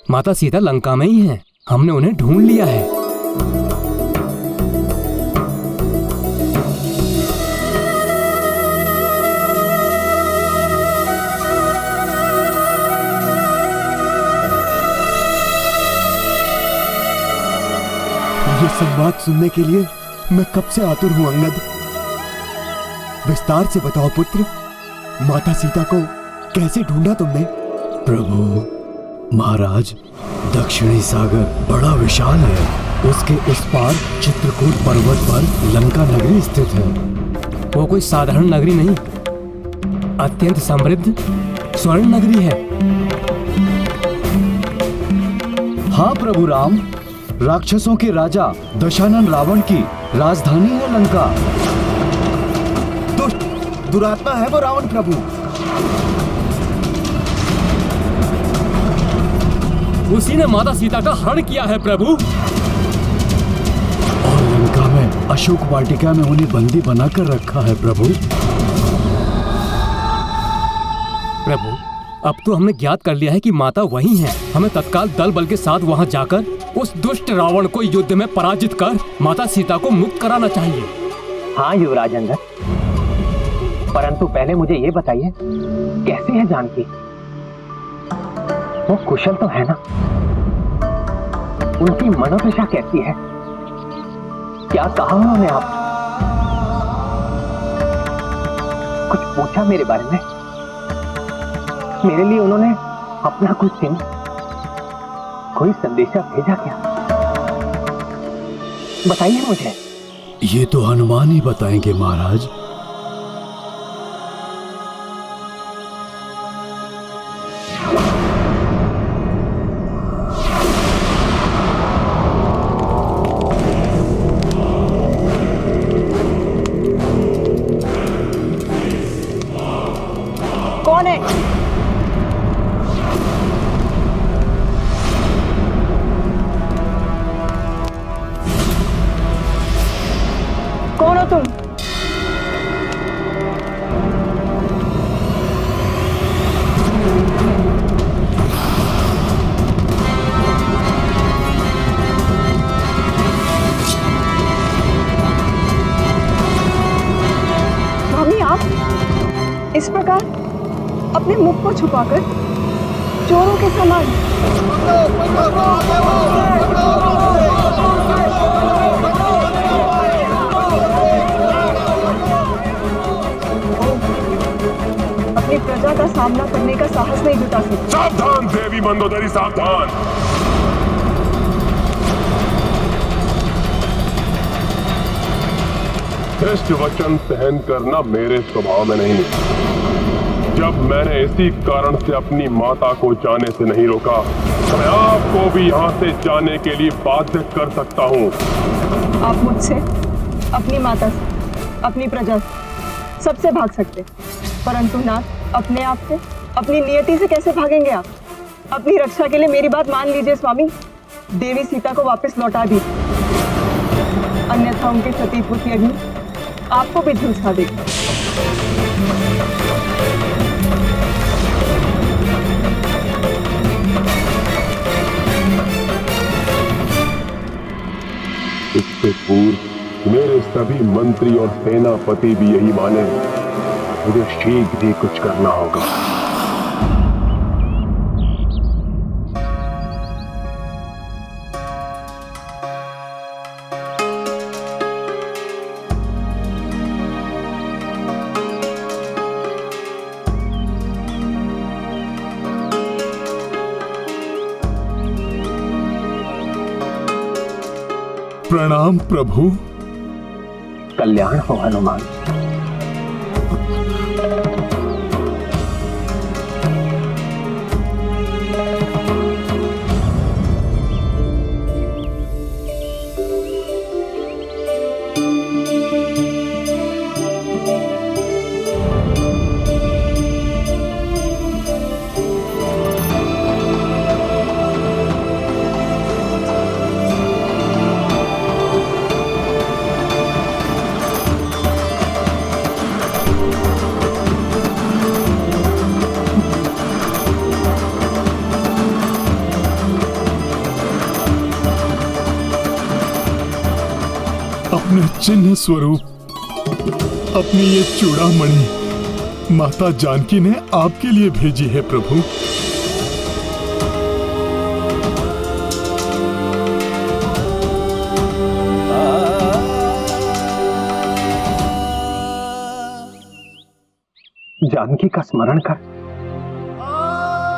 माता सीता लंका में ही हैं। हमने उन्हें ढूंढ लिया है। ये संवाद सुनने के लिए मैं कब से आतुर हूं अंगद। विस्तार से बताओ पुत्र, माता सीता को कैसे ढूंढा तुमने? प्रभु महाराज, दक्षिणी सागर बड़ा विशाल है। उसके उस पार चित्रकूट पर्वत पर लंका नगरी स्थित है। वो कोई साधारण नगरी नहीं, अत्यंत समृद्ध स्वर्ण नगरी है। हाँ प्रभु राम, राक्षसों के राजा दशानन रावण की राजधानी है लंका। दुष्ट दुरात्मा है वो रावण प्रभु। उसी ने माता सीता का हरण किया है प्रभु। और लंका में अशोक वाटिका में उन्हें बंदी बनाकर रखा है प्रभु। प्रभु, अब तो हमने ज्ञात कर लिया है कि माता वही हैं। हमें तत्काल दल बल के साथ वहां जाकर उस दुष्ट रावण को युद्ध में पराजित कर माता सीता को मुक्त कराना चाहिए। हाँ युवराज अंगद, परंतु पहले मुझे ये बताइए, कैसी है जानकी? वो कुशल तो है ना? उनकी मनोदशा कैसी है? क्या कहा उन्होंने आप? कुछ पूछा मेरे बारे में? मेरे लिए उन्होंने अपना कुछ चिन्ह, कोई संदेशा भेजा क्या? बताइए मुझे। ये तो हनुमान ही बताएंगे महाराज। कौन है? कौन हो तुम? स्वामी, आप इस प्रकार अपने मुख को छुपाकर चोरों के समान। अपनी प्रजा का सामना करने का साहस नहीं जुटा सकते। सावधान देवी मंदोदरी, सावधान। श्रेष्ठ वचन सहन करना मेरे स्वभाव में नहीं। जब मैंने इसी कारण से अपनी माता को जाने से नहीं रोका, तो मैं आपको भी यहाँ से जाने के लिए बाध्य कर सकता हूँ। आप मुझसे, अपनी माता से, अपनी प्रजा से, सबसे भाग सकते, परंतु नाथ अपने आप से, अपनी नियति से कैसे भागेंगे आप? अपनी रक्षा के लिए मेरी बात मान लीजिए स्वामी। देवी सीता को वापस लौटा दीजिए, अन्यथा उनके सतीत्व की अग्नि आपको भी झुलसा देगी। इससे पूर्व मेरे सभी मंत्री और सेनापति भी यही माने, मुझे शीघ्र ही कुछ करना होगा। प्रणाम प्रभु। कल्याण हो हनुमान। अपने चिन्ह स्वरूप अपनी ये चूड़ामणि माता जानकी ने आपके लिए भेजी है प्रभु। जानकी का स्मरण कर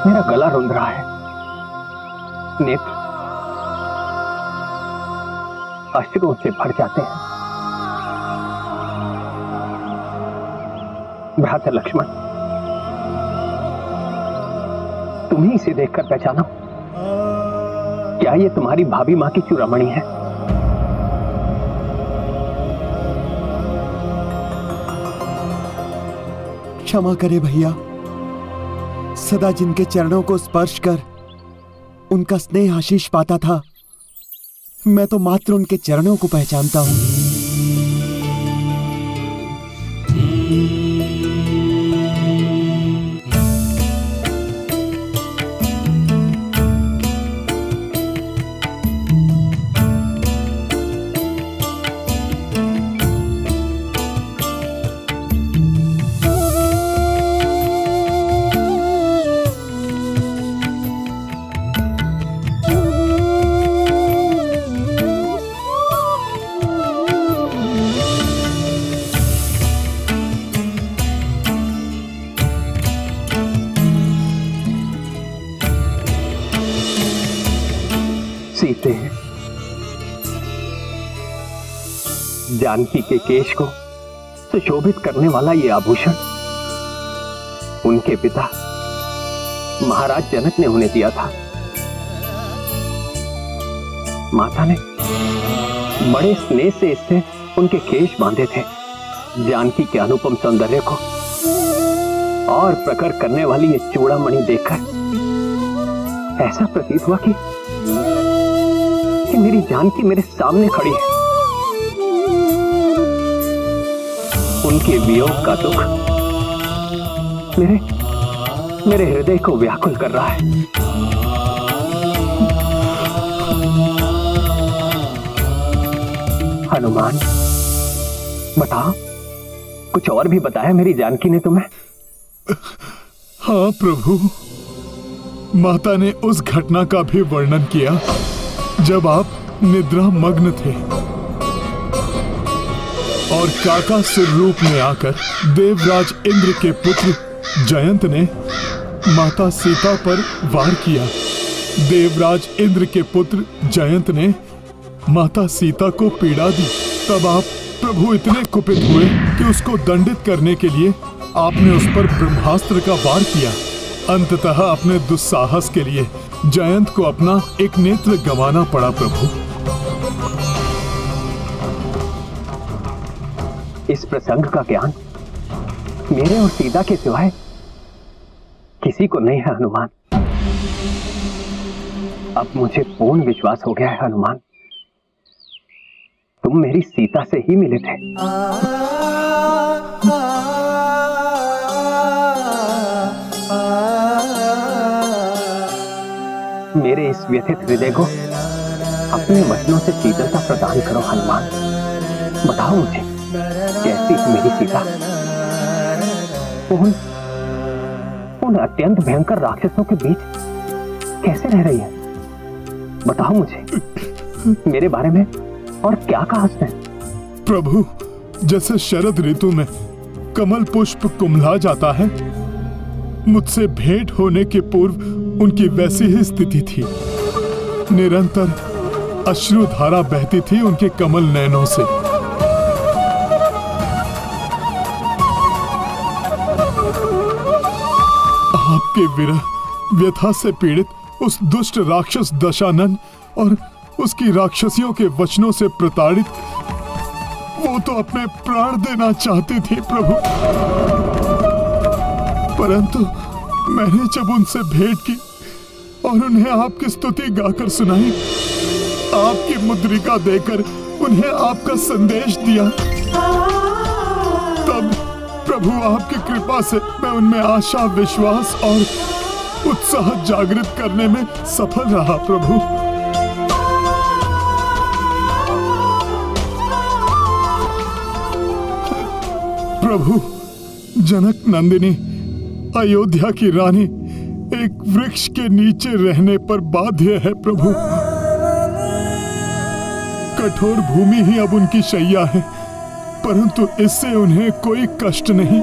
मेरा गला रुंध रहा है, नेत्र अश्रुओं से भर जाते हैं। भ्राता लक्ष्मण, तुम्हें इसे देखकर पहचाना, क्या ये तुम्हारी भाभी मां की चूड़ामणि है? क्षमा करे भैया, सदा जिनके चरणों को स्पर्श कर उनका स्नेह आशीष पाता था, मैं तो मात्र उनके चरणों को पहचानता हूं। सीते, जानकी के केश को सुशोभित करने वाला ये आभूषण उनके पिता महाराज जनक ने उन्हें दिया था। माता ने बड़े स्नेह से इससे उनके केश बांधे थे। जानकी के अनुपम सौंदर्य को और प्रखर करने वाली ये चूड़ामणि देखकर ऐसा प्रतीत हुआ कि मेरी जानकी मेरे सामने खड़ी है। उनके वियोग का दुख मेरे हृदय को व्याकुल कर रहा है। हनुमान, बताओ, कुछ और भी बताया मेरी जानकी ने तुम्हें? हाँ प्रभु, माता ने उस घटना का भी वर्णन किया जब आप निद्रा मग्न थे और काकासुर रूप में आकर देवराज इंद्र के पुत्र जयंत ने माता सीता पर वार किया। देवराज इंद्र के पुत्र जयंत ने माता सीता को पीड़ा दी। तब आप प्रभु इतने कुपित हुए कि उसको दंडित करने के लिए आपने उस पर ब्रह्मास्त्र का वार किया। अंततः अपने दुस्साहस के लिए जयंत को अपना एक नेत्र गंवाना पड़ा। प्रभु, इस प्रसंग का ज्ञान मेरे और सीता के सिवाय किसी को नहीं है हनुमान। अब मुझे पूर्ण विश्वास हो गया है हनुमान, तुम मेरी सीता से ही मिले थे। मेरे इस व्यथित हृदय को अपने वचनों से शीतलता प्रदान करो हनुमान। बताओ मुझे, कैसी है मेरी सीता? उन अत्यंत भयंकर राक्षसों के बीच कैसे रह रही है? बताओ मुझे मेरे बारे में और क्या कहा उसने? प्रभु, जैसे शरद ऋतु में कमल पुष्प कुम्हला जाता है, मुझसे भेंट होने के पूर्व उनकी वैसी ही स्थिति थी। निरंतर अश्रुधारा बहती थी उनके कमल नयनों से। आपके विरह व्यथा से पीड़ित उस दुष्ट राक्षस दशानन और उसकी राक्षसियों के वचनों से प्रताड़ित वो तो अपने प्राण देना चाहते थे प्रभु, परंतु मैंने जब उनसे भेंट की और उन्हें आपकी स्तुति गाकर सुनाई, आपकी मुद्रिका देकर उन्हें आपका संदेश दिया, तब प्रभु आपकी कृपा से मैं उनमें आशा, विश्वास और उत्साह जागृत करने में सफल रहा। प्रभु, प्रभु, जनक नंदिनी अयोध्या की रानी एक वृक्ष के नीचे रहने पर बाध्य है प्रभु। कठोर भूमि ही अब उनकी शैया है, परंतु इससे उन्हें कोई कष्ट नहीं।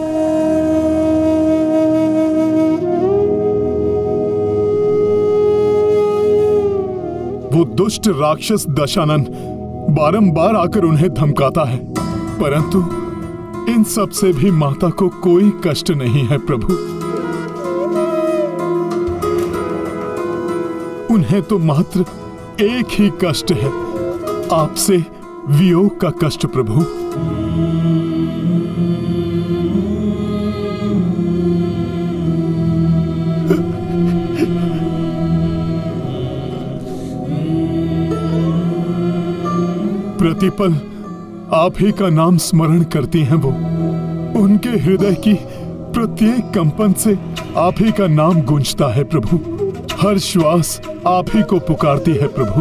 वो दुष्ट राक्षस दशानन बारंबार आकर उन्हें धमकाता है, परंतु इन सब से भी माता को कोई कष्ट नहीं है प्रभु। उन्हें तो मात्र एक ही कष्ट है, आपसे वियोग का कष्ट प्रभु। प्रतिपल आप ही का नाम स्मरण करती हैं वो। उनके हृदय की प्रत्येक कंपन से आप ही का नाम गूंजता है प्रभु। हर श्वास आप ही को पुकारती है प्रभु।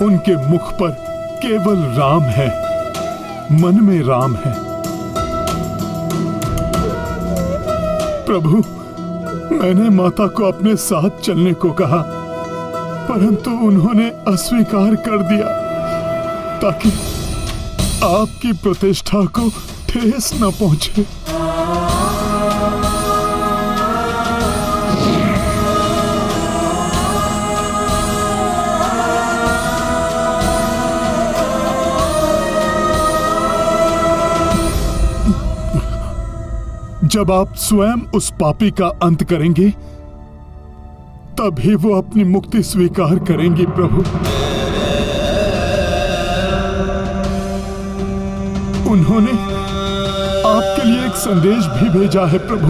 उनके मुख पर केवल राम है, मन में राम है। प्रभु, मैंने माता को अपने साथ चलने को कहा, परंतु उन्होंने अस्वीकार कर दिया ताकि आपकी प्रतिष्ठा को ठेस न पहुंचे। जब आप स्वयं उस पापी का अंत करेंगे, तभी वो अपनी मुक्ति स्वीकार करेंगी प्रभु। उन्होंने आपके लिए एक संदेश भी भेजा है प्रभु।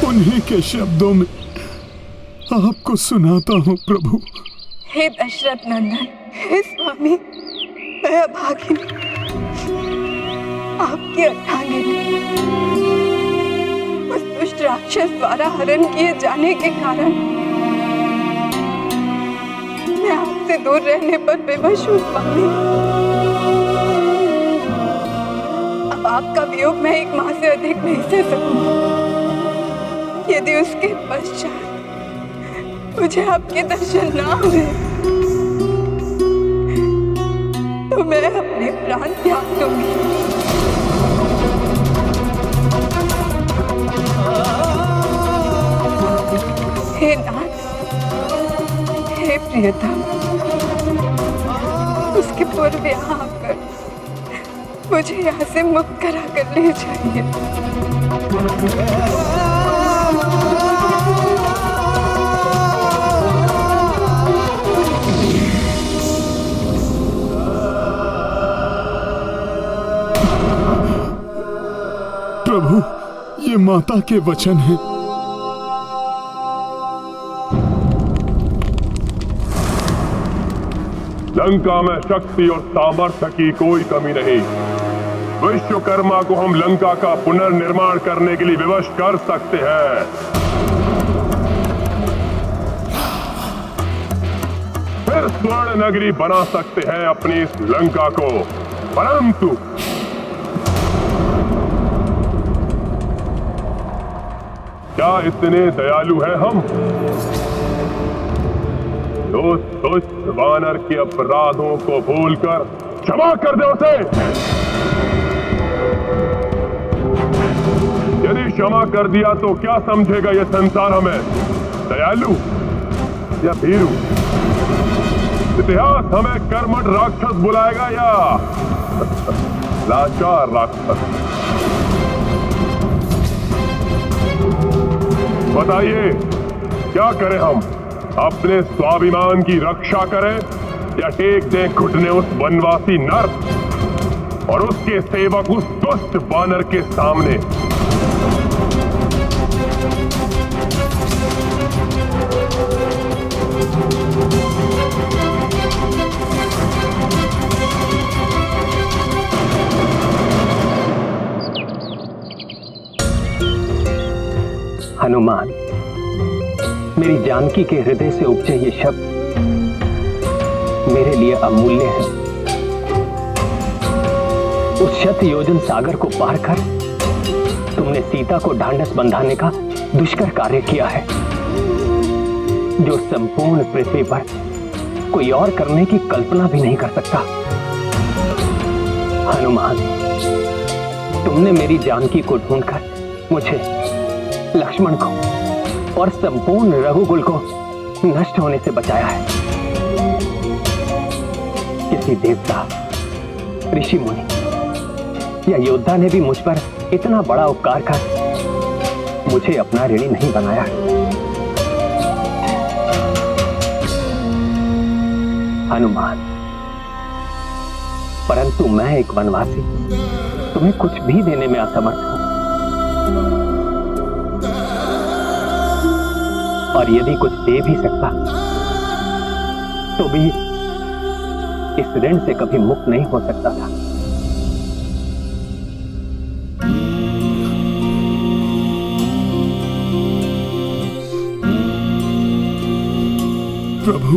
उन्हीं के शब्दों में आपको सुनाता हूं प्रभु। हे दशरथ नंदन, हे स्वामी, मैं अभागिनी, आपकी अर्धांगिनी, उस दुष्ट राक्षस द्वारा हरण किए जाने के कारण मैं आपसे दूर रहने पर विवश हूँ स्वामी। अब आपका वियोग मैं एक माह से अधिक नहीं सह सकूंगी। यदि उसके पश्चात मुझे आपके दर्शन ना हुए तो मैं अपने प्राण त्याग दूंगी। हे नाथ, हे प्रियतम, उसके पूर्व यहाँ आकर मुझे यहाँ से मुक्त करा कर ले जाइए। प्रभु, ये माता के वचन हैं। लंका में शक्ति और सामर्थ्य की कोई कमी नहीं। विश्वकर्मा को हम लंका का पुनर्निर्माण करने के लिए विवश कर सकते हैं। फिर स्वर्ण नगरी बना सकते हैं अपनी इस लंका को, परंतु क्या इतने दयालु हैं हम? उस दुष्ट वानर के अपराधों को भूलकर क्षमा कर दे उसे। यदि क्षमा कर दिया तो क्या समझेगा यह संसार हमें, दयालु या भीरू? इतिहास हमें कर्मठ राक्षस बुलाएगा या लाचार राक्षस? बताइए, क्या करें हम? अपने स्वाभिमान की रक्षा करें या टेक दें घुटने उस वनवासी नर और उसके सेवक उस दुष्ट वानर के सामने? हनुमान, मेरी जानकी के हृदय से उपजे ये शब्द मेरे लिए अमूल्य है। उस शत योजन सागर को पार कर तुमने सीता को ढांढस बंधाने का दुष्कर कार्य किया है, जो संपूर्ण पृथ्वी पर कोई और करने की कल्पना भी नहीं कर सकता। हनुमान, तुमने मेरी जानकी को ढूंढकर मुझे, लक्ष्मण को और संपूर्ण रघुकुल को नष्ट होने से बचाया है। किसी देवता, ऋषि मुनि या योद्धा ने भी मुझ पर इतना बड़ा उपकार कर मुझे अपना ऋणी नहीं बनाया। हनुमान, परंतु मैं एक वनवासी तुम्हें कुछ भी देने में असमर्थ हूं, और यदि कुछ दे भी सकता तो भी इस ऋण से कभी मुक्त नहीं हो सकता था। प्रभु,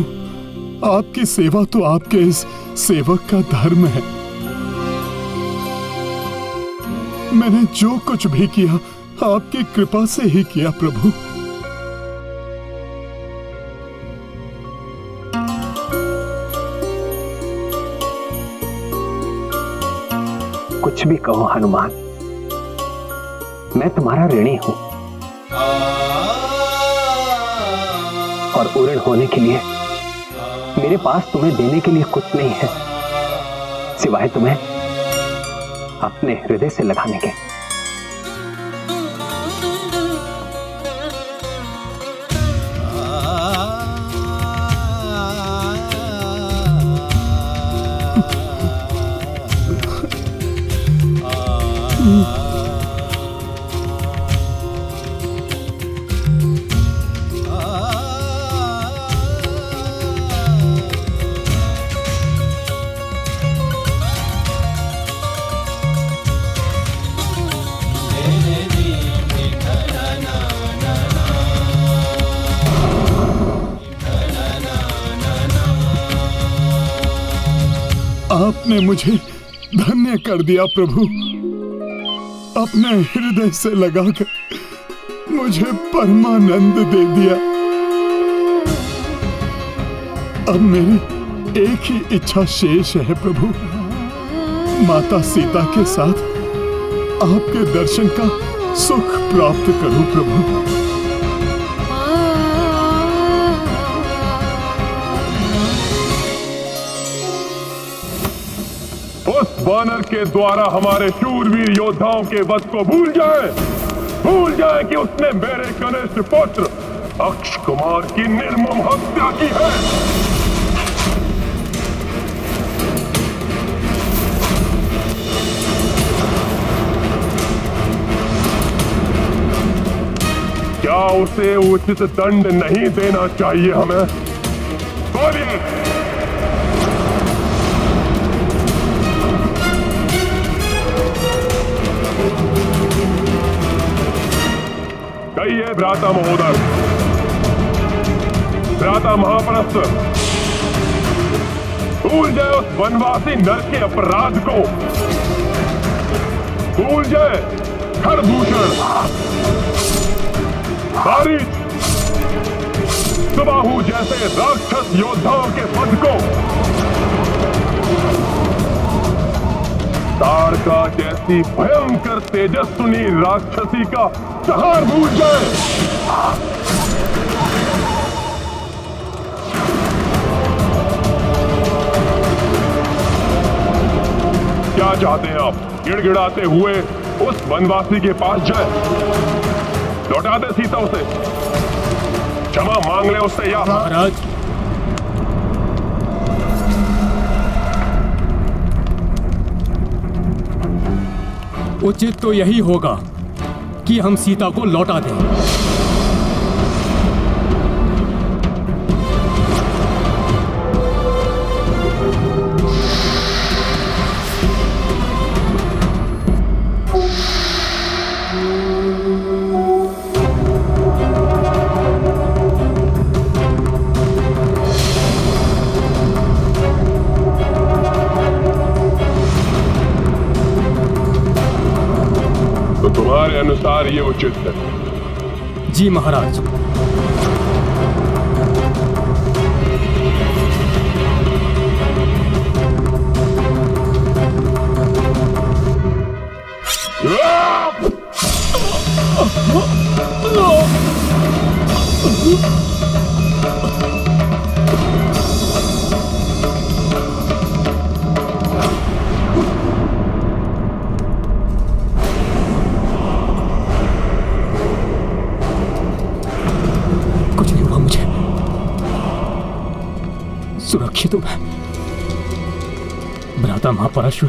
आपकी सेवा तो आपके इस सेवक का धर्म है। मैंने जो कुछ भी किया आपकी कृपा से ही किया प्रभु। कुछ भी कहो हनुमान, मैं तुम्हारा ऋणी हूं, और ऋण होने के लिए मेरे पास तुम्हें देने के लिए कुछ नहीं है सिवाय तुम्हें अपने हृदय से लगाने के। आपने मुझे धन्य कर दिया प्रभु। अपने हृदय से लगाकर मुझे परमानंद दे दिया। अब मेरी एक ही इच्छा शेष है प्रभु, माता सीता के साथ आपके दर्शन का सुख प्राप्त करूं प्रभु। उस वानर के द्वारा हमारे शूरवीर योद्धाओं के वध को भूल जाए कि उसने मेरे कनिष्ठ पुत्र अक्ष कुमार की निर्मम हत्या की है। क्या उसे उचित दंड नहीं देना चाहिए हमें? बोलिए। कहिए भ्राता महोदय, भ्राता महाप्रस्थ, भूल जाए उस वनवासी नर के अपराध को, भूल जाए खरदूषण, बारिश, सुबाहु जैसे राक्षस योद्धाओं के पद को, ताड़का जैसी भयंकर तेजस्विनी राक्षसी का संहार भूल जाए। क्या चाहते हैं आप? गिड़गिड़ाते हुए उस वनवासी के पास जाए, लौटा दे सीता उसे, क्षमा मांग ले उससे, या महाराज, उचित तो यही होगा कि हम सीता को लौटा दें। कार्य उचित है। जी महाराज। कुछ नहीं हुआ मुझे, सुरक्षित हूं मैं। भ्राता महापराशर,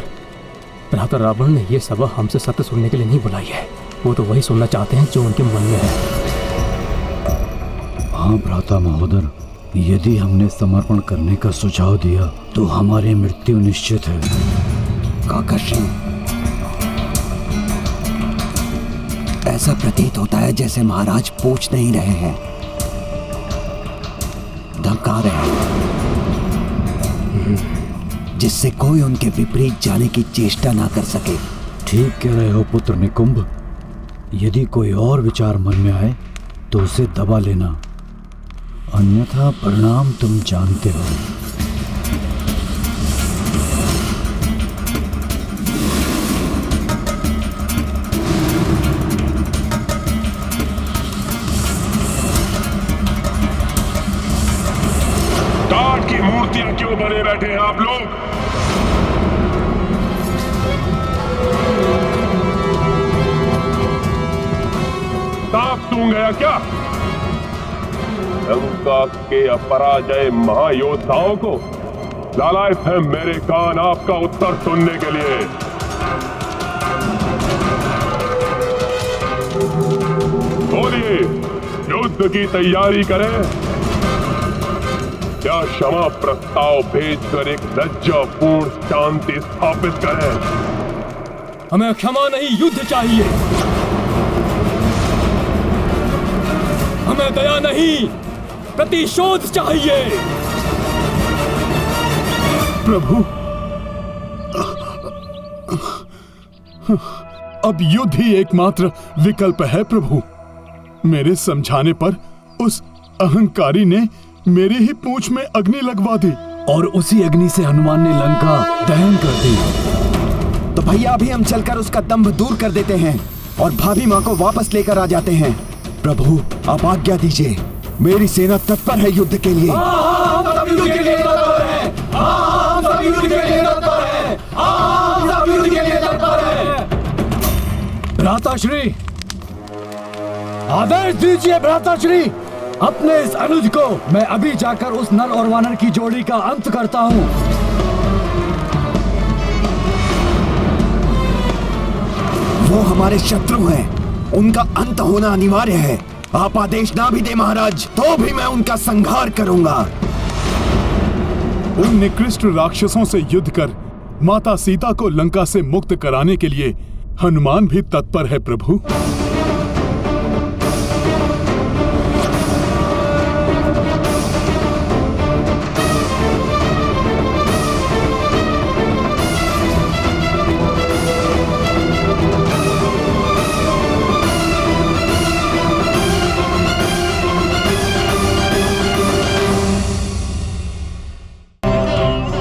भ्राता रावण ने यह सभा हमसे सत्य सुनने के लिए नहीं बुलाई है। वो तो वही सुनना चाहते हैं जो उनके मन में है। हाँ भ्राता महोदर, यदि हमने समर्पण करने का सुझाव दिया तो हमारी मृत्यु निश्चित है। काकाश्री, ऐसा प्रतीत होता है जैसे महाराज पूछ नहीं रहे हैं, धमका रहे हैं, जिससे कोई उनके विपरीत जाने की चेष्टा ना कर सके। ठीक कह रहे हो पुत्र निकुंभ। यदि कोई और विचार मन में आए तो उसे दबा लेना, अन्यथा परिणाम तुम जानते हो। टाट की मूर्तियां क्यों बने बैठे हैं आप लोग? ताप सूंघ गया क्या? लंका के अपराजय महायोद्धाओं को लालायत है मेरे कान आपका उत्तर सुनने के लिए। बोलिए, युद्ध की तैयारी करें या क्षमा प्रस्ताव भेजकर एक लज्जापूर्ण शांति स्थापित करें? हमें क्षमा नहीं, युद्ध चाहिए। हमें दया नहीं, प्रतिशोध चाहिए। प्रभु, अब युद्ध ही एकमात्र विकल्प है प्रभु। मेरे समझाने पर उस अहंकारी ने मेरी ही पूंछ में अग्नि लगवा दी और उसी अग्नि से हनुमान ने लंका दहन कर दी। तो भैया अभी हम चलकर उसका दंभ दूर कर देते हैं और भाभी माँ को वापस लेकर आ जाते हैं। प्रभु, आप आज्ञा दीजिए, मेरी सेना तत्पर है युद्ध के लिए। भ्राताश्री, आदेश दीजिए भ्राताश्री। अपने इस अनुज को मैं अभी जाकर उस नर और वानर की जोड़ी का अंत करता हूँ। वो हमारे शत्रु हैं, उनका अंत होना अनिवार्य है। आप आदेश ना भी दे महाराज, तो भी मैं उनका संहार करूंगा। उन निकृष्ट राक्षसों से युद्ध कर माता सीता को लंका से मुक्त कराने के लिए हनुमान भी तत्पर है प्रभु।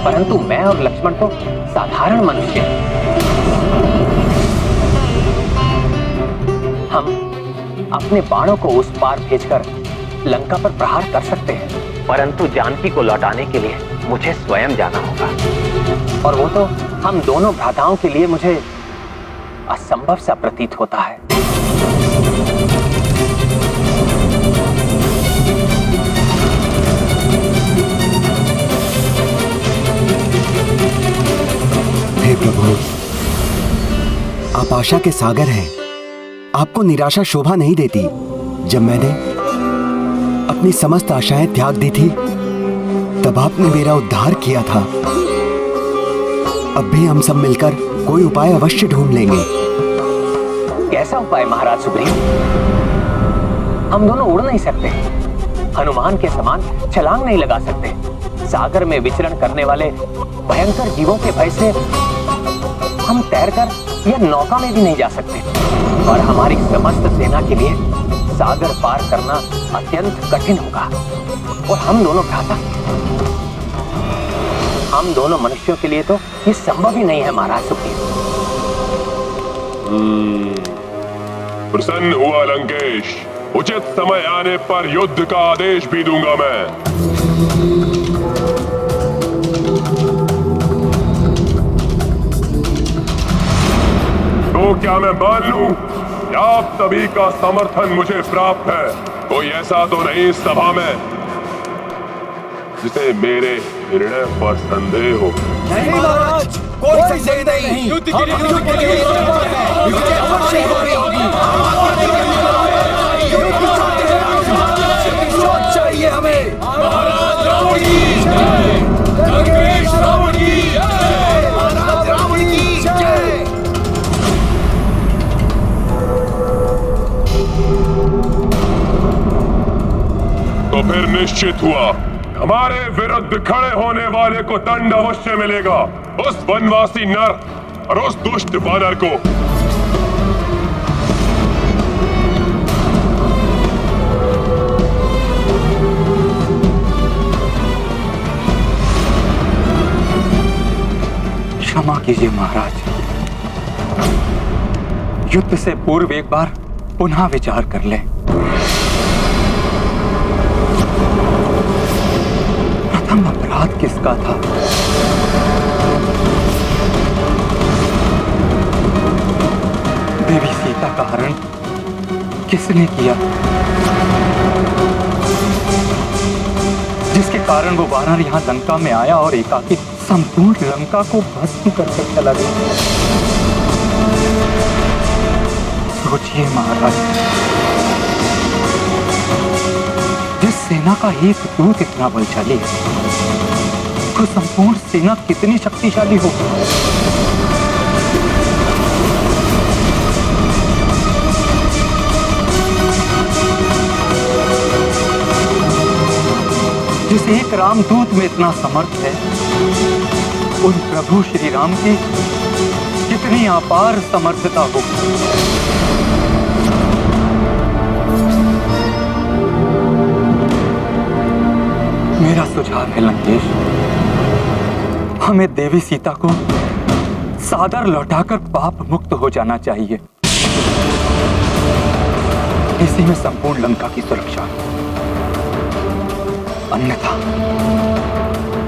परंतु मैं और लक्ष्मण तो साधारण मनुष्य हैं। हम अपने बाणों को उस पार भेजकर लंका पर प्रहार कर सकते हैं, परंतु जानकी को लौटाने के लिए मुझे स्वयं जाना होगा, और वो तो हम दोनों भ्राताओं के लिए मुझे असंभव सा प्रतीत होता है। हे प्रभु, आप आशा के सागर हैं। आपको निराशा शोभा नहीं देती। जब मैंने अपनी समस्त आशाएं त्याग दी थी, तब आपने मेरा उद्धार किया था। अब भी हम सब मिलकर कोई उपाय अवश्य ढूंढ लेंगे। कैसा उपाय महाराज सुग्रीव? हम दोनों उड़ नहीं सकते, हनुमान के समान छलांग नहीं लगा सकते, सागर में विचरण करने वाले भयंकर जीवों के भय से हम तैरकर या नौका में भी नहीं जा सकते और हमारी समस्त सेना के लिए सागर पार करना अत्यंत कठिन होगा। और हम दोनों भ्राता, हम दोनों मनुष्यों के लिए तो ये संभव ही नहीं है महाराज सुग्रीव। प्रसन्न हुआ लंकेश, उचित समय आने पर युद्ध का आदेश भी दूंगा मैं। तो क्या मैं मान लूं कि आप सभी का समर्थन मुझे प्राप्त है? कोई ऐसा तो नहीं इस सभा में जिसे मेरे निर्णय पर संदेह हो? नहीं महाराज, कोई संदेह नहीं। युद्ध के लिए विजय अवश्य होगी। चाहिए हमें। महाराज रावण की जय, लंकेश रावण की जय, महाराज रावण की जय। तो फिर निश्चित हुआ, हमारे विरुद्ध खड़े होने वाले को दंड अवश्य मिलेगा। उस वनवासी नर और उस दुष्ट वानर को। क्षमा कीजिए महाराज, युद्ध से पूर्व एक बार पुनः विचार कर लें। प्रथम अपराध किसका था? देवी सीता का हरण किसने किया, जिसके कारण वो वानर यहाँ लंका में आया और एकाकी संपूर्ण लंका को भस्म करके चला गया? सोचिए महाराज, जिस सेना का एक दूत इतना बलशाली है, तो संपूर्ण सेना कितनी शक्तिशाली होगी? जिस एक रामदूत में इतना समर्थ है, उन प्रभु श्री राम की कितनी अपार समर्थता होगी। मेरा सुझाव है लंकेश, हमें देवी सीता को सादर लौटाकर पाप मुक्त हो जाना चाहिए। इसी में संपूर्ण लंका की सुरक्षा, अन्यथा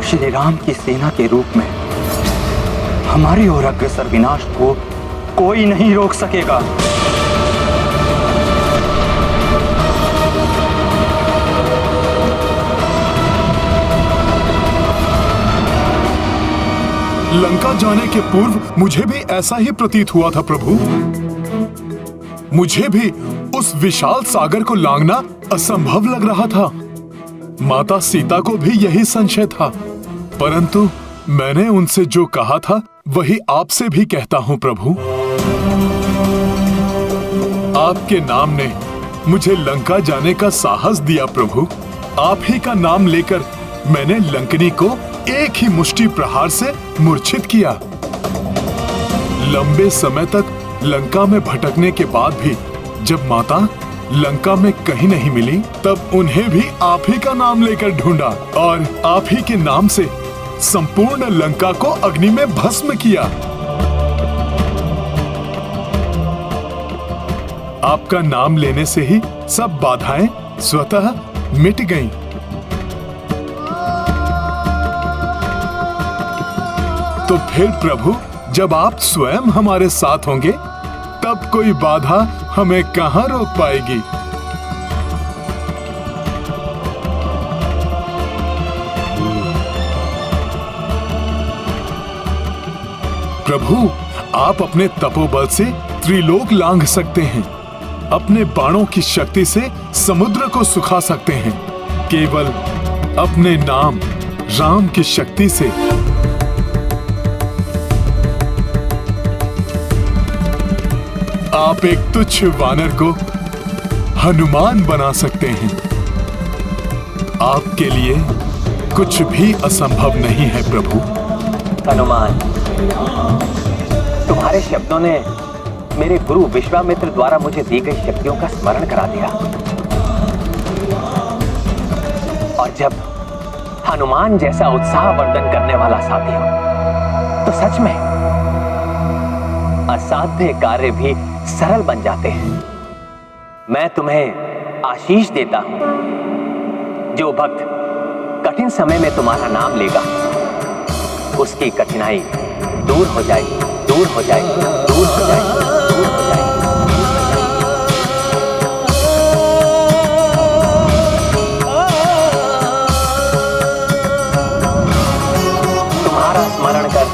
श्री राम की सेना के रूप में हमारी ओर अग्रसर विनाश को कोई नहीं रोक सकेगा। लंका जाने के पूर्व मुझे भी ऐसा ही प्रतीत हुआ था प्रभु। मुझे भी उस विशाल सागर को लांघना असंभव लग रहा था। माता सीता को भी यही संशय था, परंतु मैंने उनसे जो कहा था वही आपसे भी कहता हूं प्रभु। आपके नाम ने मुझे लंका जाने का साहस दिया प्रभु। आप ही का नाम लेकर मैंने लंकनी को एक ही मुष्टि प्रहार से मूर्छित किया। लंबे समय तक लंका में भटकने के बाद भी जब माता लंका में कहीं नहीं मिली, तब उन्हें भी आप ही का नाम लेकर ढूंढा और आप ही के नाम से संपूर्ण लंका को अग्नि में भस्म किया। आपका नाम लेने से ही सब बाधाएं स्वतः मिट गईं। तो फिर प्रभु, जब आप स्वयं हमारे साथ होंगे, तब कोई बाधा हमें कहां रोक पाएगी। प्रभु, आप अपने तपोबल से त्रिलोक लांघ सकते हैं। अपने बाणों की शक्ति से समुद्र को सुखा सकते हैं। केवल अपने नाम राम की शक्ति से। आप एक तुच्छ वानर को हनुमान बना सकते हैं। आपके लिए कुछ भी असंभव नहीं है प्रभु। हनुमान, तुम्हारे शब्दों ने मेरे गुरु विश्वामित्र द्वारा मुझे दी गई शक्तियों का स्मरण करा दिया। और जब हनुमान जैसा उत्साहवर्धन करने वाला साथी हो तो सच में असाध्य कार्य भी सरल बन जाते हैं। मैं तुम्हें आशीष देता हूं। जो भक्त कठिन समय में तुम्हारा नाम लेगा उसकी कठिनाई दूर हो जाएगी, दूर हो जाएगी, दूर हो जाएगी, दूर हो जाएगी। तुम्हारा स्मरण कर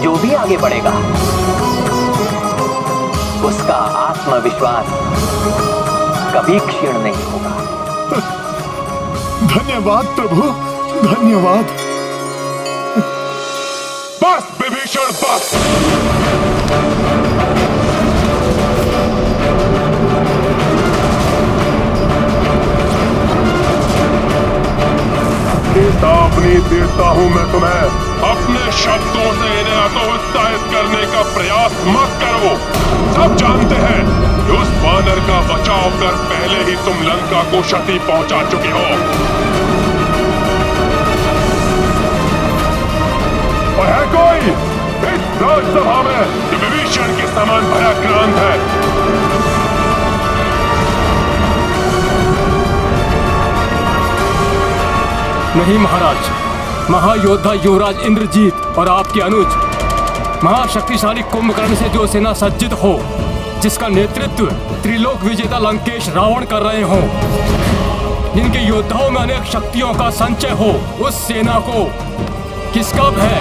जो भी आगे बढ़ेगा उसका आत्मविश्वास कभी क्षीण नहीं होगा। धन्यवाद प्रभु, धन्यवाद। बस विभीषण बस। चेतावनी देता हूं मैं तुम्हें, अपने शब्दों से इन्हें हतोत्साहित करने का प्रयास मत करो। सब जानते हैं कि उस वानर का बचाव कर पहले ही तुम लंका को क्षति पहुंचा चुके हो। और है कोई इस राजसभा में जो विभीषण के समान भयाक्रांत है? नहीं महाराज, महायोद्धा युवराज इंद्रजीत और आपके अनुज महाशक्तिशाली कुंभकर्ण से जो सेना सज्जित हो, जिसका नेतृत्व त्रिलोक विजेता लंकेश रावण कर रहे हो, जिनके योद्धाओं में अनेक शक्तियों का संचय हो, उस सेना को किसका भय?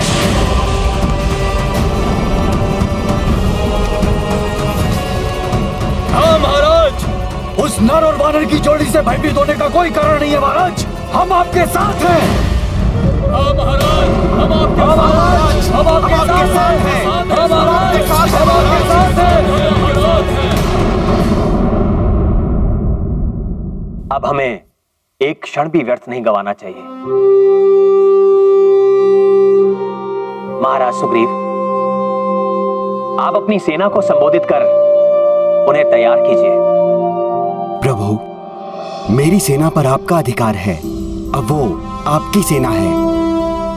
हाँ महाराज, उस नर और वानर की जोड़ी से भयभीत होने का कोई कारण नहीं है महाराज। हम आपके साथ हैं। हाँ महाराज, हम आपके हम आपके साथ हैं। हम आपके साथ हैं। अब हमें एक क्षण भी व्यर्थ नहीं गंवाना चाहिए। महाराज सुग्रीव, आप अपनी सेना को संबोधित कर उन्हें तैयार कीजिए। प्रभु, मेरी सेना पर आपका अधिकार है। अब वो आपकी सेना है,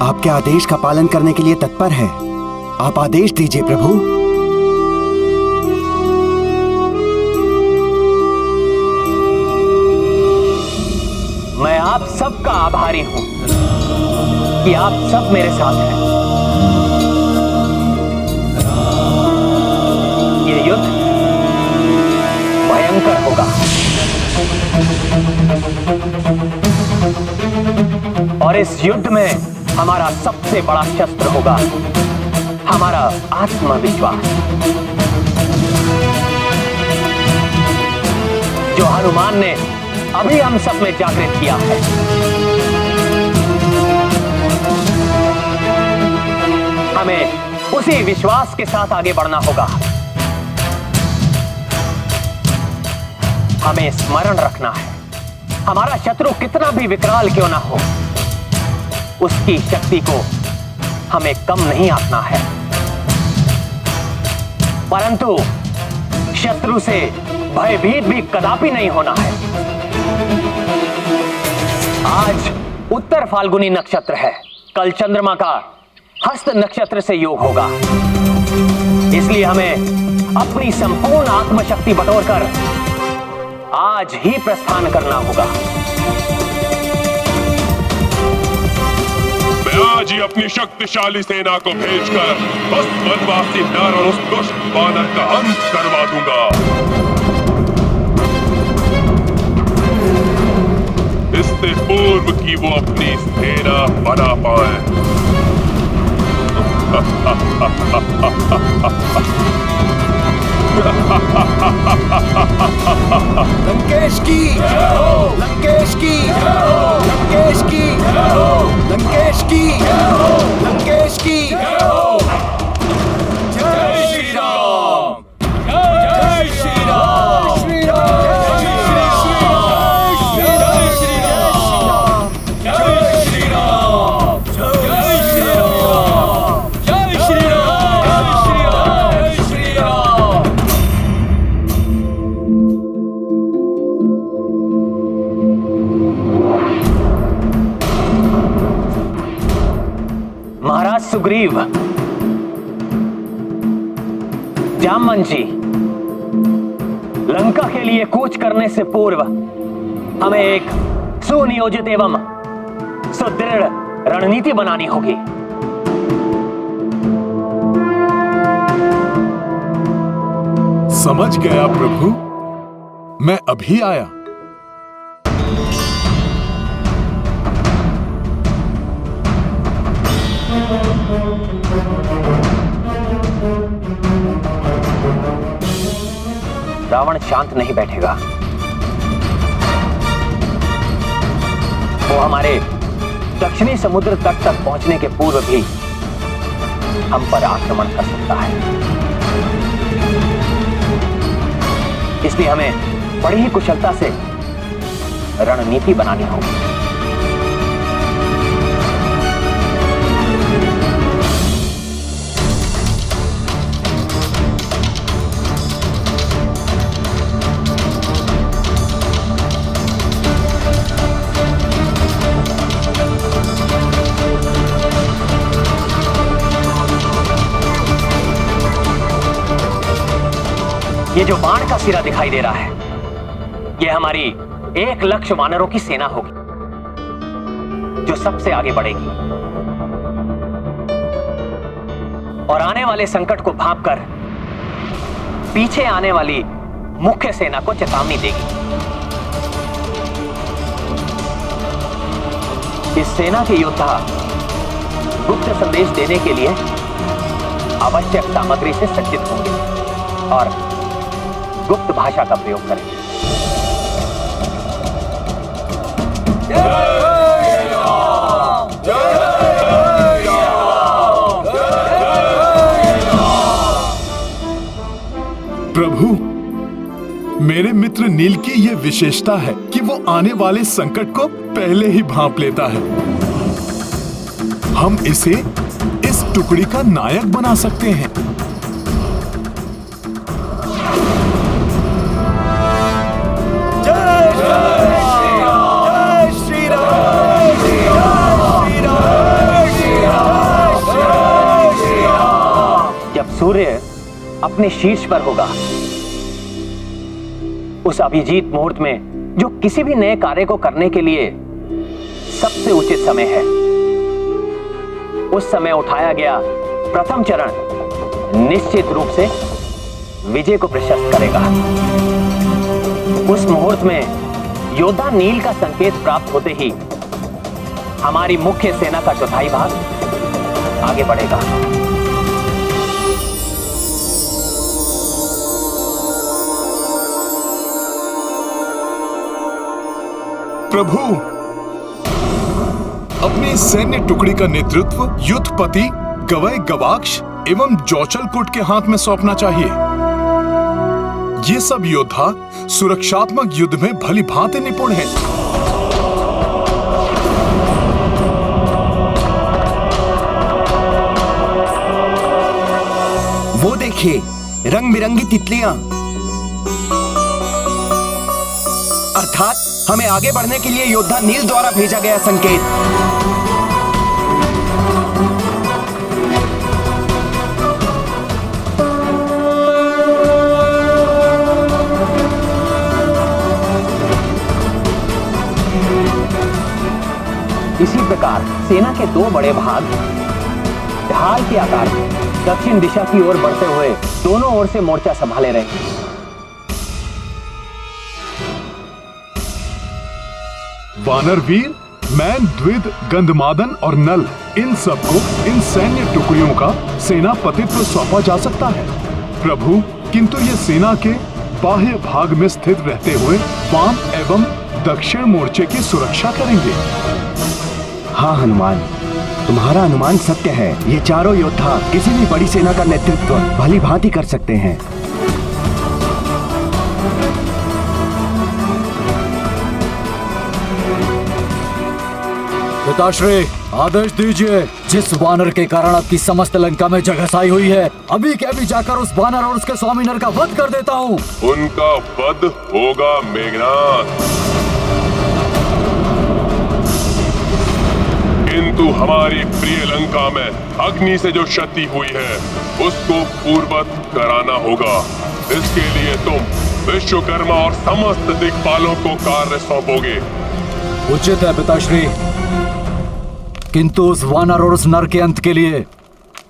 आपके आदेश का पालन करने के लिए तत्पर है। आप आदेश दीजिए प्रभु। मैं आप सबका आभारी हूं कि आप सब मेरे साथ हैं। ये युद्ध भयंकर होगा और इस युद्ध में हमारा सबसे बड़ा शस्त्र होगा हमारा आत्मविश्वास, जो हनुमान ने अभी हम सब में जागृत किया है। हमें उसी विश्वास के साथ आगे बढ़ना होगा। हमें स्मरण रखना है, हमारा शत्रु कितना भी विकराल क्यों ना हो, उसकी शक्ति को हमें कम नहीं आंकना है, परंतु शत्रु से भयभीत भी कदापि नहीं होना है। आज उत्तर फाल्गुनी नक्षत्र है, कल चंद्रमा का हस्त नक्षत्र से योग होगा। इसलिए हमें अपनी संपूर्ण आत्मशक्ति बटोरकर आज ही प्रस्थान करना होगा। मैं आज ही अपनी शक्तिशाली सेना को भेजकर उस वनवासी नर और उस दुष्ट वानर का अंत करवा दूंगा। इससे पूर्व कि वो अपनी सेना बना पाए। लंकेश की, लंकेश की, लंकेश की, लंकेश की, लंकेश की। जय श्री राम, जय श्री राम, श्री राम, जय श्री राम, जय श्री राम, जय श्री राम, जय श्री राम, जय श्री राम, जय श्री राम, सुग्रीव, जामवन जी, लंका के लिए कूच करने से पूर्व हमें एक सुनियोजित एवं सुदृढ़ रणनीति बनानी होगी। समझ गया प्रभु, मैं अभी आया। रावण शांत नहीं बैठेगा। वो हमारे दक्षिणी समुद्र तट तक पहुंचने के पूर्व भी हम पर आक्रमण कर सकता है। इसलिए हमें बड़ी ही कुशलता से रणनीति बनानी होगी। ये जो बाण का सिरा दिखाई दे रहा है, ये हमारी 1,00,000 वानरों की सेना होगी, जो सबसे आगे बढ़ेगी और आने वाले संकट को भांपकर पीछे आने वाली मुख्य सेना को चेतावनी देगी। इस सेना के योद्धा गुप्त संदेश देने के लिए आवश्यक सामग्री से सज्जित होंगे और गुप्त भाषा का प्रयोग करें। प्रभु, मेरे मित्र नील की यह विशेषता है कि वो आने वाले संकट को पहले ही भांप लेता है। हम इसे इस टुकड़ी का नायक बना सकते हैं। सूर्य अपने शीर्ष पर होगा, उस अभिजीत मुहूर्त में जो किसी भी नए कार्य को करने के लिए सबसे उचित समय है, उस समय उठाया गया प्रथम चरण निश्चित रूप से विजय को प्रशस्त करेगा। उस मुहूर्त में योद्धा नील का संकेत प्राप्त होते ही हमारी मुख्य सेना का चौथाई भाग आगे बढ़ेगा। प्रभु, अपनी सैन्य टुकड़ी का नेतृत्व युद्धपति गवय गवाक्ष एवं जौचलकोट के हाथ में सौंपना चाहिए। ये सब योद्धा सुरक्षात्मक युद्ध में भली भांति निपुण हैं। वो देखिए, रंग बिरंगी तितलियां, अर्थात हमें आगे बढ़ने के लिए योद्धा नील द्वारा भेजा गया संकेत। इसी प्रकार सेना के दो बड़े भाग ढाल के आकार में दक्षिण दिशा की ओर बढ़ते हुए दोनों ओर से मोर्चा संभाले रहे। वानरवीर, मैन, द्विद, गंधमादन और नल, इन सबको इन सैन्य टुकड़ियों का सेनापतित्व सौंपा जा सकता है। प्रभु, किंतु ये सेना के बाह्य भाग में स्थित रहते हुए वाम एवं दक्षिण मोर्चे की सुरक्षा करेंगे। हाँ हनुमान, तुम्हारा अनुमान सत्य है। ये चारों योद्धा किसी भी बड़ी सेना का नेतृत्व भली भांति कर सकते हैं। पिताश्री, आदेश दीजिए। जिस वानर के कारण आपकी समस्त लंका में जगहसाई हुई है, अभी के अभी जाकर उस वानर और उसके स्वामी नर का वध कर देता हूँ। उनका वध होगा मेघनाथ। किंतु हमारी प्रिय लंका में अग्नि से जो क्षति हुई है उसको पूर्ववत कराना होगा। इसके लिए तुम विश्वकर्मा और समस्त दिक्पालों को कार्य सौंपोगे। उचित है पिताश्री, किंतु उस वानर और उस नर के अंत के लिए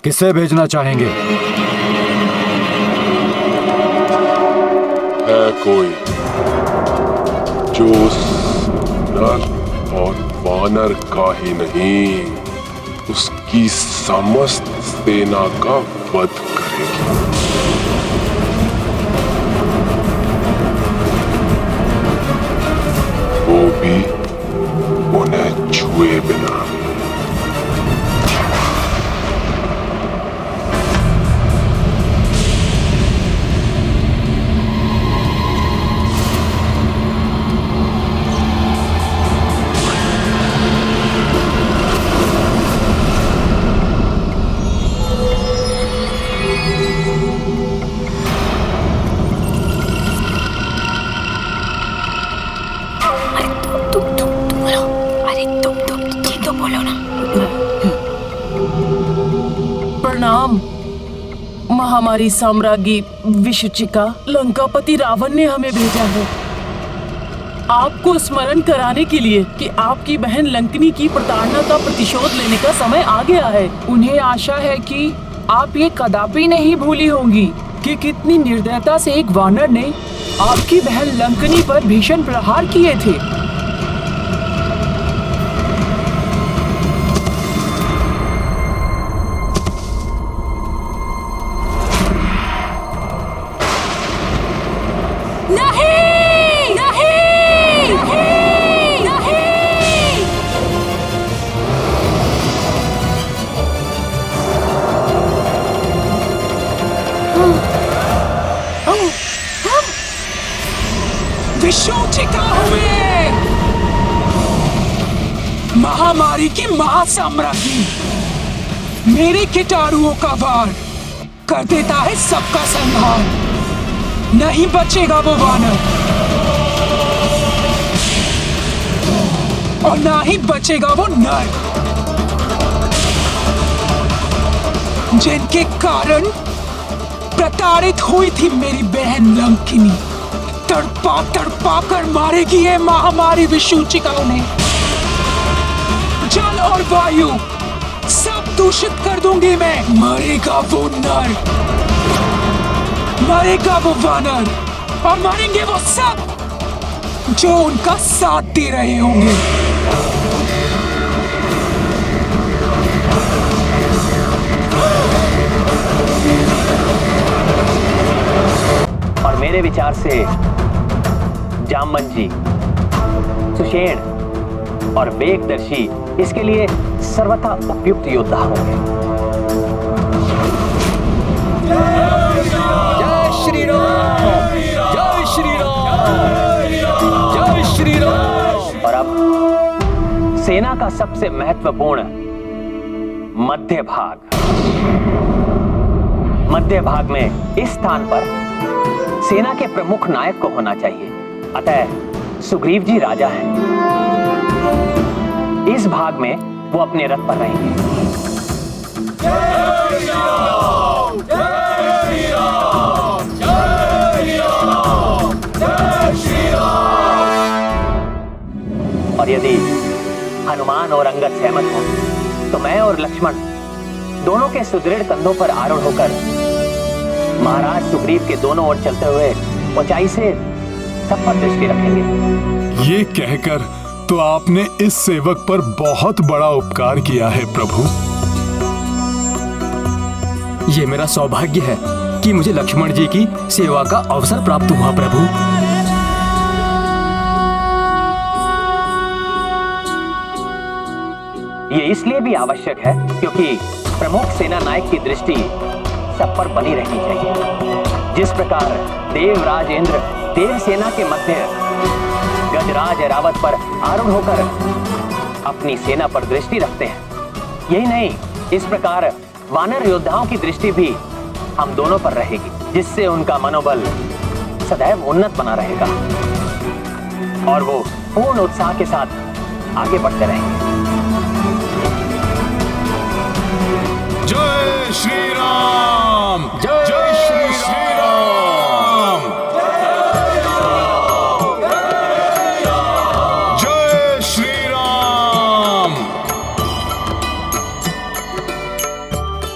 किसे भेजना चाहेंगे? है कोई जो उस नर और वानर का ही नहीं, उसकी समस्त सेना का वध करेगी। वो भी उन्हें छुए बिना। प्रणाम महामारी साम्राज्ञी विशुचिका। लंकापति रावण ने हमें भेजा है आपको स्मरण कराने के लिए कि आपकी बहन लंकनी की प्रताड़ना का प्रतिशोध लेने का समय आ गया है। उन्हें आशा है कि आप ये कदापि नहीं भूली होंगी कि कितनी निर्दयता से एक वानर ने आपकी बहन लंकनी पर भीषण प्रहार किए थे। विशुचिका हुए महामारी की महासाम्राज्ञी मेरे कीटाणुओं का वार कर देता है सबका संहार। नहीं बचेगा वो वानर और ना ही बचेगा वो नर जिनके कारण प्रताड़ित हुई थी मेरी बहन लंकिनी। तड़पा तड़पा कर मारेगी ये महामारी विशुचिका उन्हें। जल और वायु सब दूषित कर दूंगी मैं। मरेगा वो नर, मरेगा वो वानर और मरेंगे वो सब जो उनका साथ दे रहे होंगे। और मेरे विचार से जामवंत, सुषेण और वेगदर्शी इसके लिए सर्वथा उपयुक्त योद्धा होंगे। जय श्री राम, जय श्री राम, जय श्री राम। और अब सेना का सबसे महत्वपूर्ण मध्य भाग में इस स्थान पर सेना के प्रमुख नायक को होना चाहिए। अतः सुग्रीव जी राजा हैं। इस भाग में वो अपने रथ पर रहेंगे। और यदि हनुमान और अंगद सहमत हो तो मैं और लक्ष्मण दोनों के सुदृढ़ कंधों पर आरूढ़ होकर महाराज सुग्रीव के दोनों ओर चलते हुए ऊंचाई से सब पर दृष्टि रखेंगे। ये कहकर तो आपने इस सेवक पर बहुत बड़ा उपकार किया है प्रभु। ये मेरा सौभाग्य है कि मुझे लक्ष्मण जी की सेवा का अवसर प्राप्त हुआ प्रभु। ये इसलिए भी आवश्यक है क्योंकि प्रमुख सेना नायक की दृष्टि सब पर बनी रहनी चाहिए। जिस प्रकार देवराज इंद्र देव सेना के मध्य गजराज ऐरावत पर आरूढ़ होकर अपनी सेना पर दृष्टि रखते हैं, यही नहीं, इस प्रकार वानर योद्धाओं की दृष्टि भी हम दोनों पर रहेगी, जिससे उनका मनोबल सदैव उन्नत बना रहेगा और वो पूर्ण उत्साह के साथ आगे बढ़ते रहेंगे। जय श्री राम, जय श्री राम, जय श्री राम।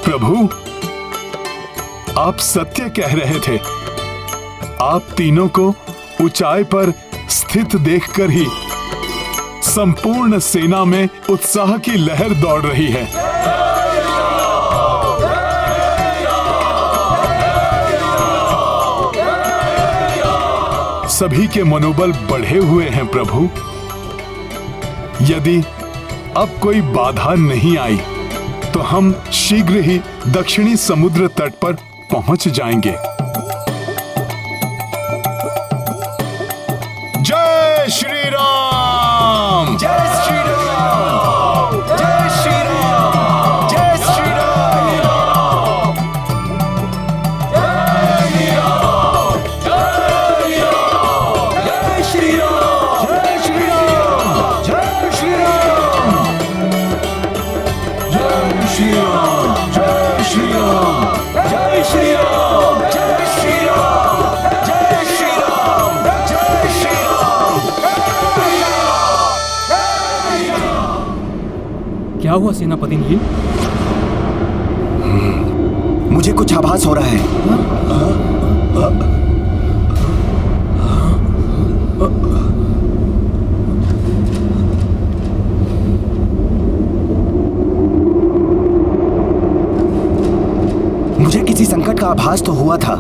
प्रभु, आप सत्य कह रहे थे। आप तीनों को ऊंचाई पर स्थित देखकर ही संपूर्ण सेना में उत्साह की लहर दौड़ रही है। सभी के मनोबल बढ़े हुए हैं प्रभु। यदि अब कोई बाधा नहीं आई तो हम शीघ्र ही दक्षिणी समुद्र तट पर पहुंच जाएंगे। जय श्री राम, जय श्री राम, जय श्री राम, जय श्री राम, जय श्री राम, जय श्री राम, जय श्री राम, जय श्री राम, जय श्री राम, जय श्री राम, जय श्री राम, जय श्री राम, जय श्री राम। क्या हुआ सेनापति नील? मुझे कुछ आभास हो रहा है। मुझे किसी संकट का आभास तो हुआ था,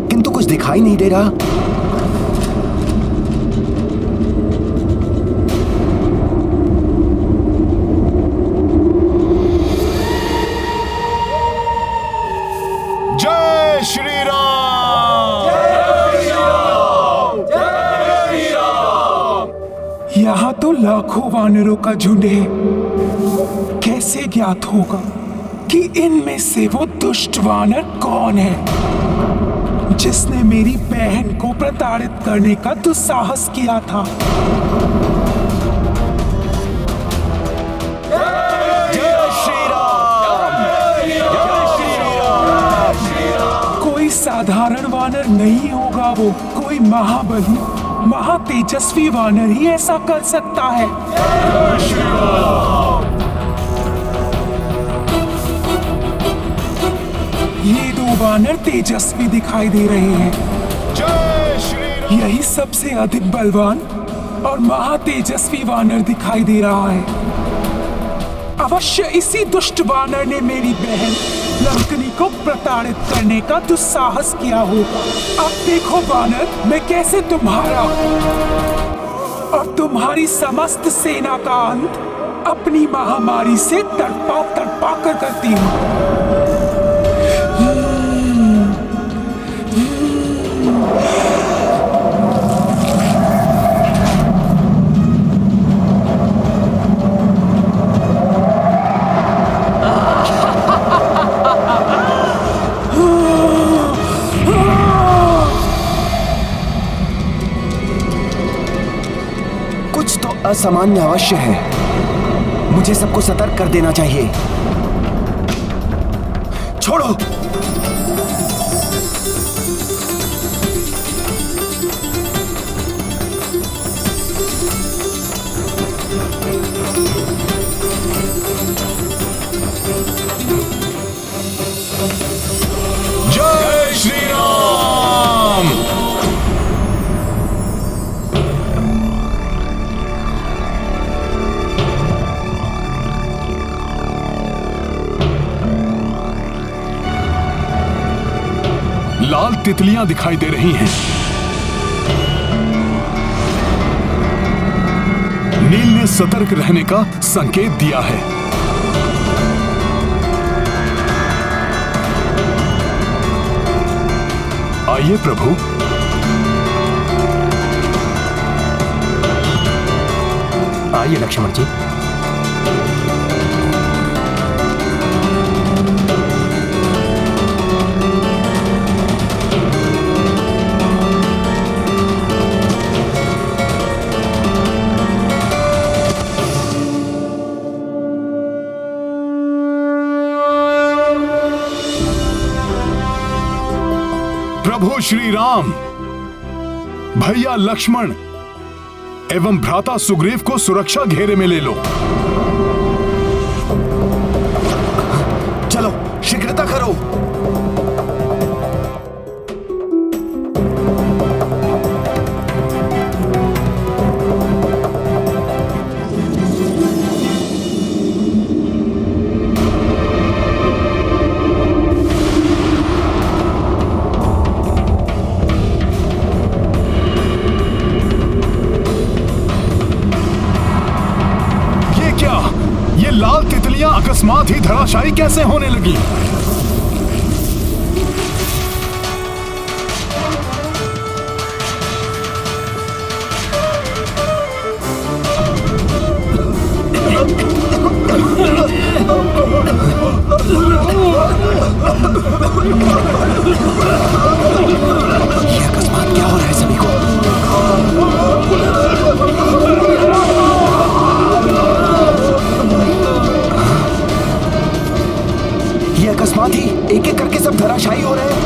किंतु कुछ दिखाई नहीं दे रहा। जय श्री राम, जय श्री राम, जय श्री राम। यहाँ तो लाखों वानरों का झुंड है। कैसे ज्ञात होगा कि इनमें से वो दुष्ट वानर कौन है जिसने मेरी बहन को प्रताड़ित करने का दुस्साहस किया था? जय श्री राम, जय श्री राम। कोई साधारण वानर नहीं होगा, वो कोई महाबली महातेजस्वी वानर ही ऐसा कर सकता है। जय श्री राम। ये दो वानर तेजस्वी दिखाई दे रहे हैं। जय श्री राम। यही सबसे अधिक बलवान और महातेजस्वी वानर दिखाई दे रहा है। अवश्य इसी दुष्ट वानर ने मेरी बहन लंकनी को प्रताड़ित करने का दुस्साहस किया होगा। अब देखो वानर, मैं कैसे तुम्हारा और तुम्हारी समस्त सेना का अंत अपनी महामारी से तड़पा तड़पा कर करती हूँ। कुछ तो असामान्य अवश्य है। मुझे सबको सतर्क कर देना चाहिए। छोड़ो। जय श्री राम। लाल तितलियां दिखाई दे रही हैं। नील ने सतर्क रहने का संकेत दिया है। आइए प्रभु। आइए लक्ष्मण जी। श्री राम, भैया लक्ष्मण एवं भ्राता सुग्रीव को सुरक्षा घेरे में ले लो। चलो शीघ्रता करो। लाल तितलियां अकस्मात ही धराशायी कैसे होने लगी? ये अकस्मात क्या हो रहा है सभी को? ये अकस्मात ही एक एक करके सब धराशायी हो रहे हैं।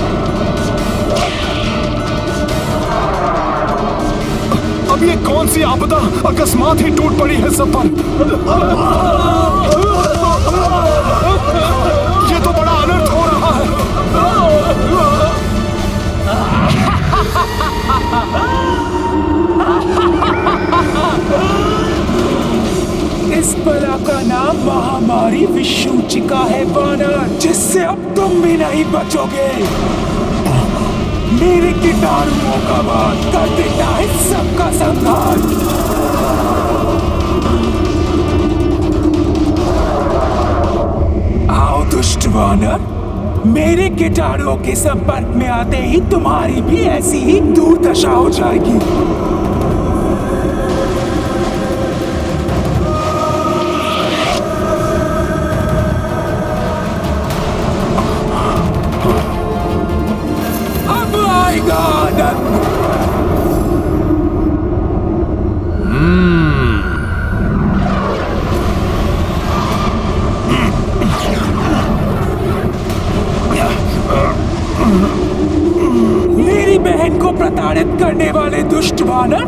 अब ये कौन सी आपदा अकस्मात ही टूट पड़ी है सब पर? ये तो बड़ा अनर्थ हो रहा है। इस बला का नाम महामारी विषूचिका है वानर, जिससे अब तुम भी नहीं बचोगे। मेरे कीटाणुओं का वार कर देता है सबका संहार। आओ दुष्ट वानर, मेरे कीटाणुओं के संपर्क में आते ही तुम्हारी भी ऐसी ही दुर्दशा हो जाएगी। मेरी बहन को प्रताड़ित करने वाले दुष्ट वानर,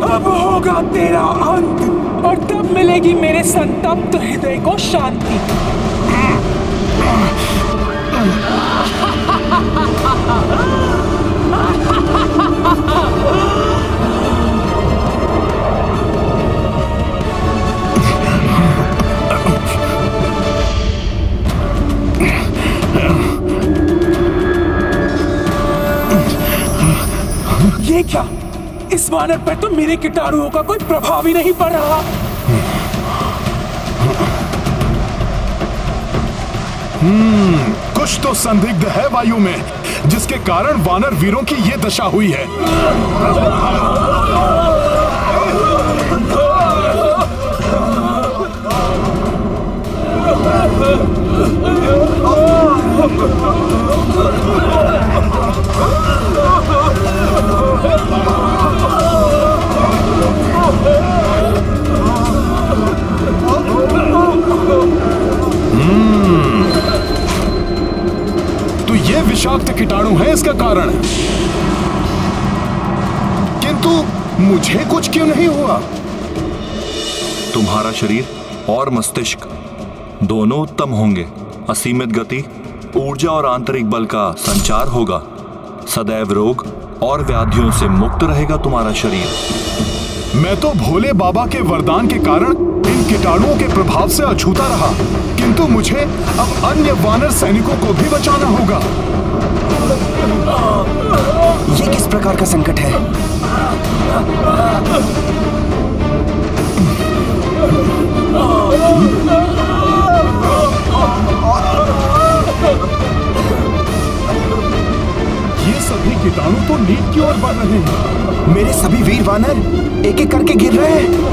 अब होगा तेरा अंत और तब मिलेगी मेरे संतप्त हृदय को शांति। ये क्या? इस वानर पर तो मेरे कीटाणुओं का कोई प्रभाव ही नहीं पड़ रहा। कुछ तो संदिग्ध है वायु में, जिसके कारण वानर वीरों की ये दशा हुई है। तो ये विषाक्त कीटाणु है इसका कारण, किंतु मुझे कुछ क्यों नहीं हुआ? तुम्हारा शरीर और मस्तिष्क दोनों उत्तम होंगे। असीमित गति, ऊर्जा और आंतरिक बल का संचार होगा। सदैव रोग और व्याधियों से मुक्त रहेगा तुम्हारा शरीर। मैं तो भोले बाबा के वरदान के कारण इन कीटाणुओं के प्रभाव से अछूता रहा, किंतु मुझे अब अन्य वानर सैनिकों को भी बचाना होगा। ये किस प्रकार का संकट है? ये सभी कीटाणु तो नीच की ओर बढ़ रहे हैं। मेरे सभी वीर वानर एक एक करके गिर रहे हैं।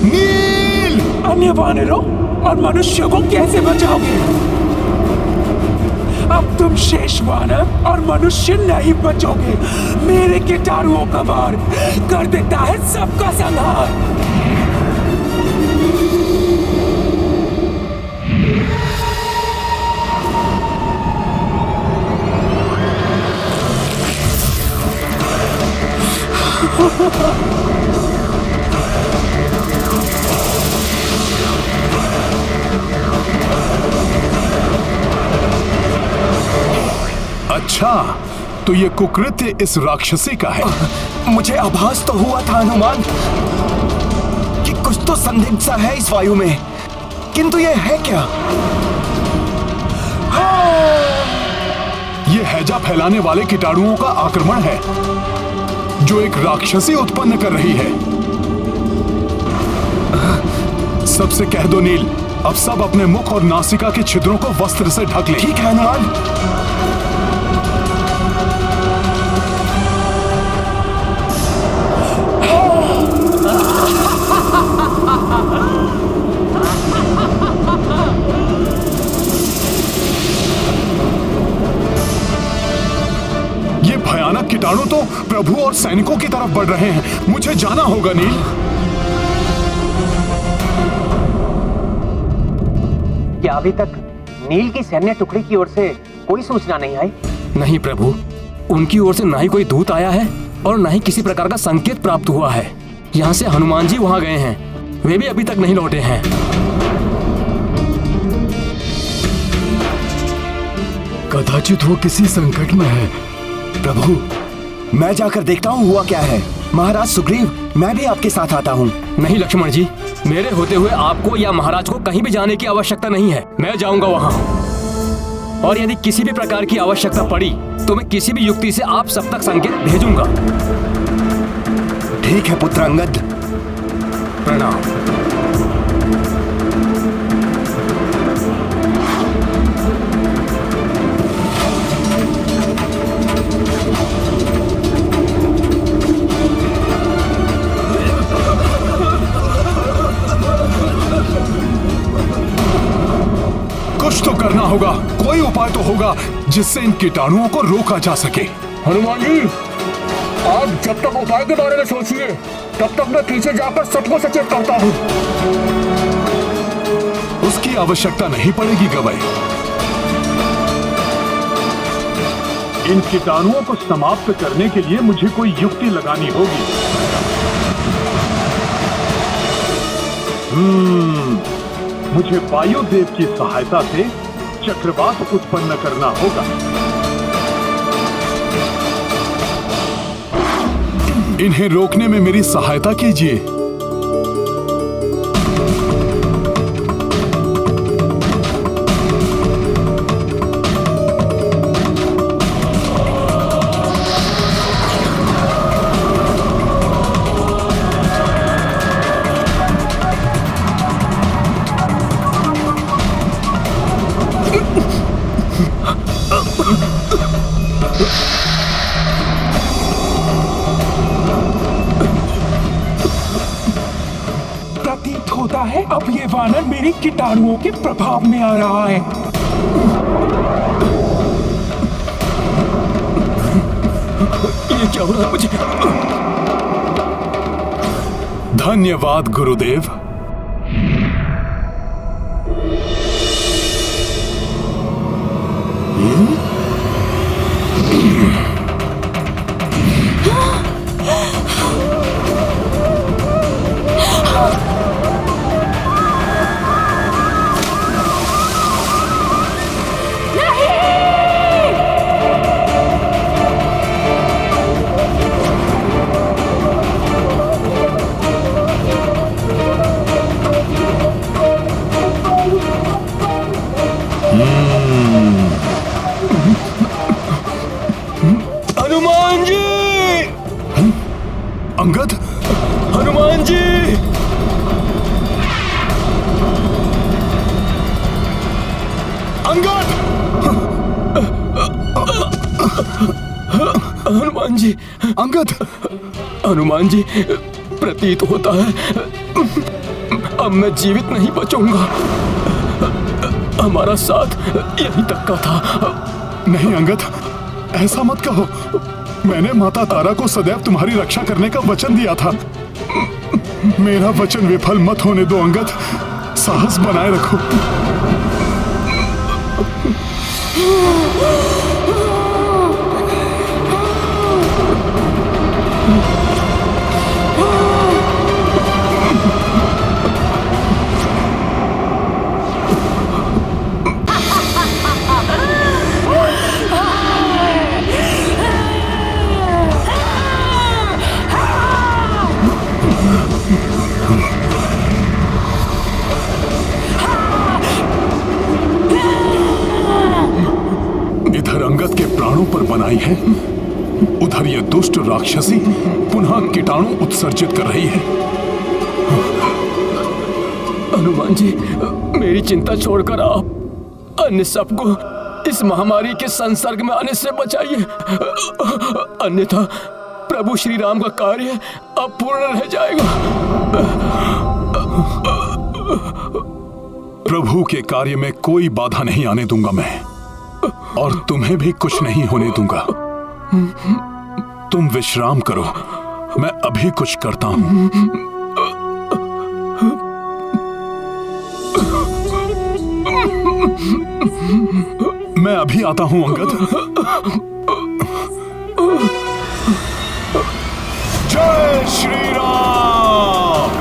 नील! अन्य वानरों और मनुष्यों को कैसे बचाओगे? अब तुम शेष वानर और मनुष्य नहीं बचोगे। मेरे कीटाणुओं का वार कर देता है सबका संहार। अच्छा, तो ये कुकृत्य इस राक्षसी का है। मुझे आभास तो हुआ था हनुमान कि कुछ तो संदिग्ध सा है इस वायु में, किंतु ये है क्या? ये हैजा फैलाने वाले कीटाणुओं का आक्रमण है जो एक राक्षसी उत्पन्न कर रही है। सबसे कह दो नील, अब सब अपने मुख और नासिका के छिद्रों को वस्त्र से ढक ले। ठीक है हनुमान। ये भयानक कीटाणु तो प्रभु और सैनिकों की तरफ बढ़ रहे हैं। मुझे जाना होगा नील। क्या अभी तक नील की सैन्य टुकड़ी की ओर से कोई सूचना नहीं आई? नहीं प्रभु, उनकी ओर से ना ही कोई दूत आया है और ना ही किसी प्रकार का संकेत प्राप्त हुआ है। यहाँ से हनुमान जी वहाँ गए हैं, वे भी अभी तक नहीं लौटे हैं। कदाचित वो किसी संकट में है। प्रभु, मैं जाकर देखता हूँ हुआ क्या है। महाराज सुग्रीव, मैं भी आपके साथ आता हूँ। नहीं लक्ष्मण जी, मेरे होते हुए आपको या महाराज को कहीं भी जाने की आवश्यकता नहीं है। मैं जाऊंगा वहाँ, और यदि किसी भी प्रकार की आवश्यकता पड़ी तो मैं किसी भी युक्ति से आप सब तक संकेत भेजूंगा। ठीक है पुत्र अंगद। प्रणाम। कुछ तो करना होगा, कोई उपाय तो होगा जिससे इन कीटाणुओं को रोका जा सके। हनुमान जी, आप जब तक उपाय के बारे में सोचिए, तब तक मैं पीछे जाकर सबको सचेत करता हूँ। उसकी आवश्यकता नहीं पड़ेगी गवई। इन कीटाणुओं को समाप्त करने के लिए मुझे कोई युक्ति लगानी होगी। मुझे वायुदेव की सहायता से चक्रवात उत्पन्न करना होगा। इन्हें रोकने में मेरी सहायता कीजिए। प्रतीत होता है अब ये वानर मेरे कीटाणुओं के प्रभाव में आ रहा है। ये क्या हो रहा है मुझे? धन्यवाद गुरुदेव। हनुमान जी! अंगद, हनुमान जी! अंगद! हनुमान जी! अंगद! हनुमान जी, प्रतीत होता है अब मैं जीवित नहीं बचूंगा। हमारा साथ यहीं तक का था। नहीं अंगद, ऐसा मत कहो। मैंने माता तारा को सदैव तुम्हारी रक्षा करने का वचन दिया था। मेरा वचन विफल मत होने दो अंगद, साहस बनाए रखो। इधर अंगद के प्राणों पर बनाई है, उधर ये दुष्ट राक्षसी पुनः कीटाणु उत्सर्जित कर रही है। हनुमान जी, मेरी चिंता छोड़कर आप अन्य सबको इस महामारी के संसर्ग में आने से बचाइए, अन्यथा प्रभु श्री राम का कार्य अपूर्ण रह जाएगा। प्रभु के कार्य में कोई बाधा नहीं आने दूंगा मैं, और तुम्हें भी कुछ नहीं होने दूंगा। तुम विश्राम करो, मैं अभी कुछ करता हूं। मैं अभी आता हूं अंगद। जय श्री राम।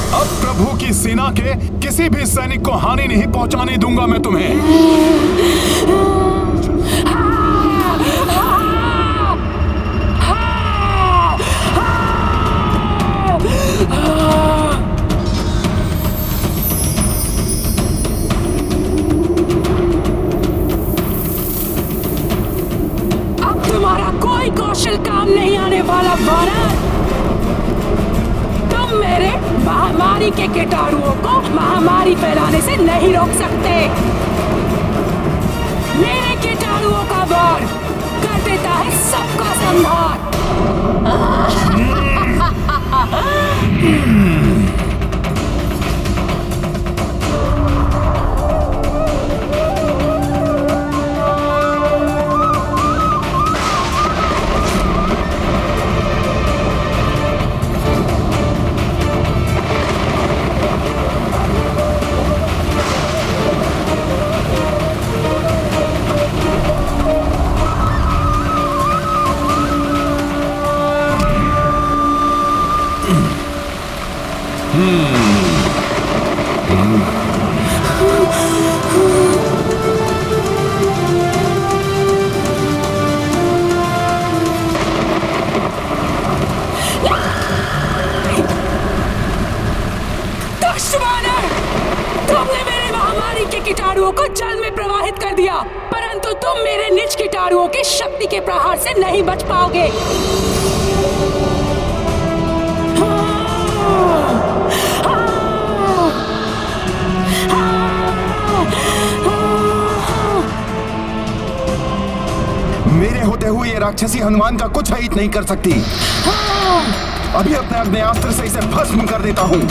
अब प्रभु की सेना के किसी भी सैनिक को हानि नहीं पहुंचाने दूंगा मैं तुम्हें। अब तुम्हारा कोई कौशल काम नहीं आने वाला वानर। तुम मेरे महामारी के कीटाणुओं को महामारी फैलाने से नहीं रोक सकते। मेरे कीटाणुओं का वार कर देता है सबका संहार। तुमने मेरे महामारी के कीटाणुओं को जल में प्रवाहित कर दिया, परंतु तुम मेरे निज कीटाणुओं की शक्ति के प्रहार से नहीं बच पाओगे। मेरे होते हुए ये राक्षसी हनुमान का कुछ हित नहीं कर सकती। अभी अपने अग्नेयास्त्र से इसे भस्म कर देता हूं।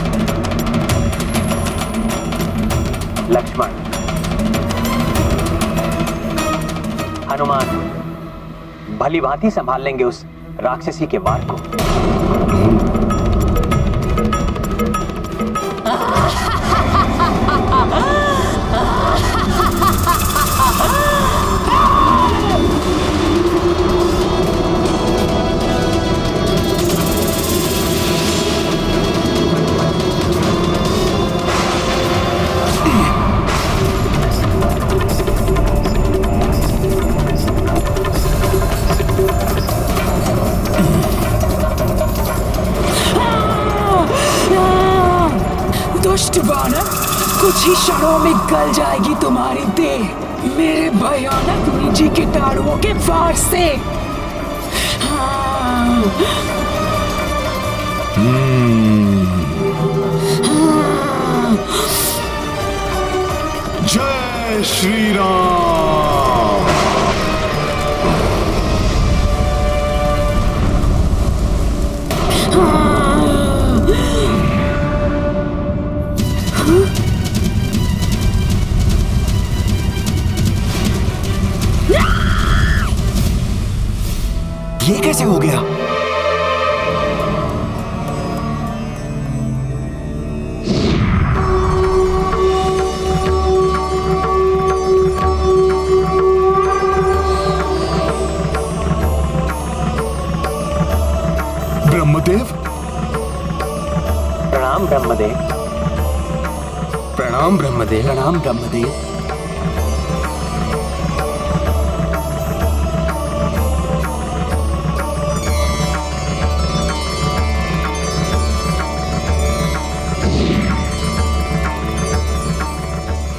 लक्ष्मण, हनुमान भली भांति संभाल लेंगे उस राक्षसी के वार को। दुष्ट वानर, कुछ ही क्षणों में गल जाएगी तुम्हारी देह मेरे भयानक निजी कीटाणुओं के वार से। श्री राम। ये कैसे हो गया? ब्रह्मदेव। प्रणाम ब्रह्मदेव। प्रणाम ब्रह्मदेव। प्रणाम ब्रह्मदेव।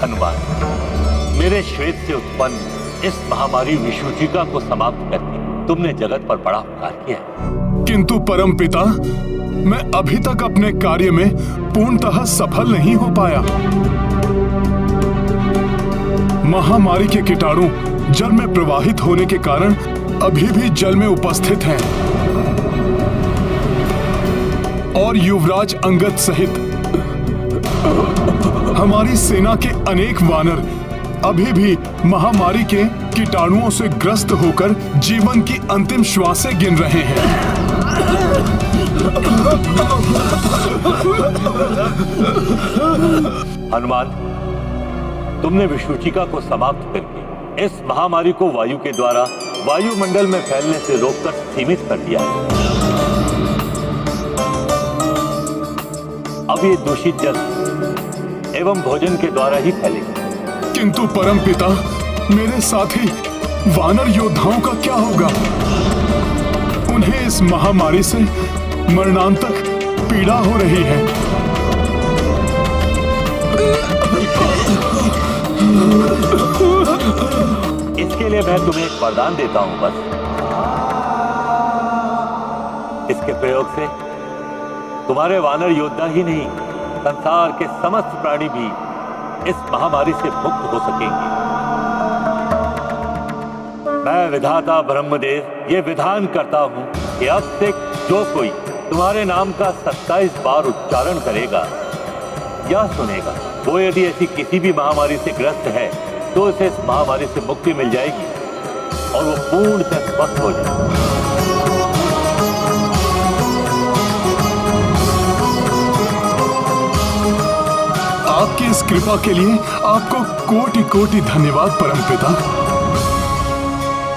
हनुमान, मेरे श्वेत से उत्पन्न इस महामारी विषुचिका को समाप्त करके तुमने जगत पर बड़ा उपकार किया है। किंतु परम पिता, मैं अभी तक अपने कार्य में पूर्णतः सफल नहीं हो पाया। महामारी के कीटाणु जल में प्रवाहित होने के कारण अभी भी जल में उपस्थित हैं और युवराज अंगद सहित हमारी सेना के अनेक वानर अभी भी महामारी के कीटाणुओं से ग्रस्त होकर जीवन की अंतिम श्वासें गिन रहे हैं। हनुमान, तुमने विषुचिका को समाप्त करके इस महामारी को वायु के द्वारा वायुमंडल में फैलने से रोककर सीमित कर दिया है। अब ये दूषित जल एवं भोजन के द्वारा ही फैलेगी। किंतु परम पिता, मेरे साथी वानर योद्धाओं का क्या होगा? उन्हें इस महामारी से मरणांतक पीड़ा हो रही है। इसके लिए मैं तुम्हें एक वरदान देता हूं बस। इसके प्रयोग से तुम्हारे वानर योद्धा ही नहीं, संसार के समस्त प्राणी भी इस महामारी से मुक्त हो सकेंगे। मैं विधाता ब्रह्मदेव ये विधान करता हूं कि अब से जो कोई तुम्हारे नाम का 27 बार उच्चारण करेगा या सुनेगा, वो यदि ऐसी किसी भी महामारी से ग्रस्त है तो उसे इस महामारी से मुक्ति मिल जाएगी और वो पूर्णतः स्वस्थ हो जाएगा। आपकी इस कृपा के लिए आपको कोटि कोटि धन्यवाद परमपिता।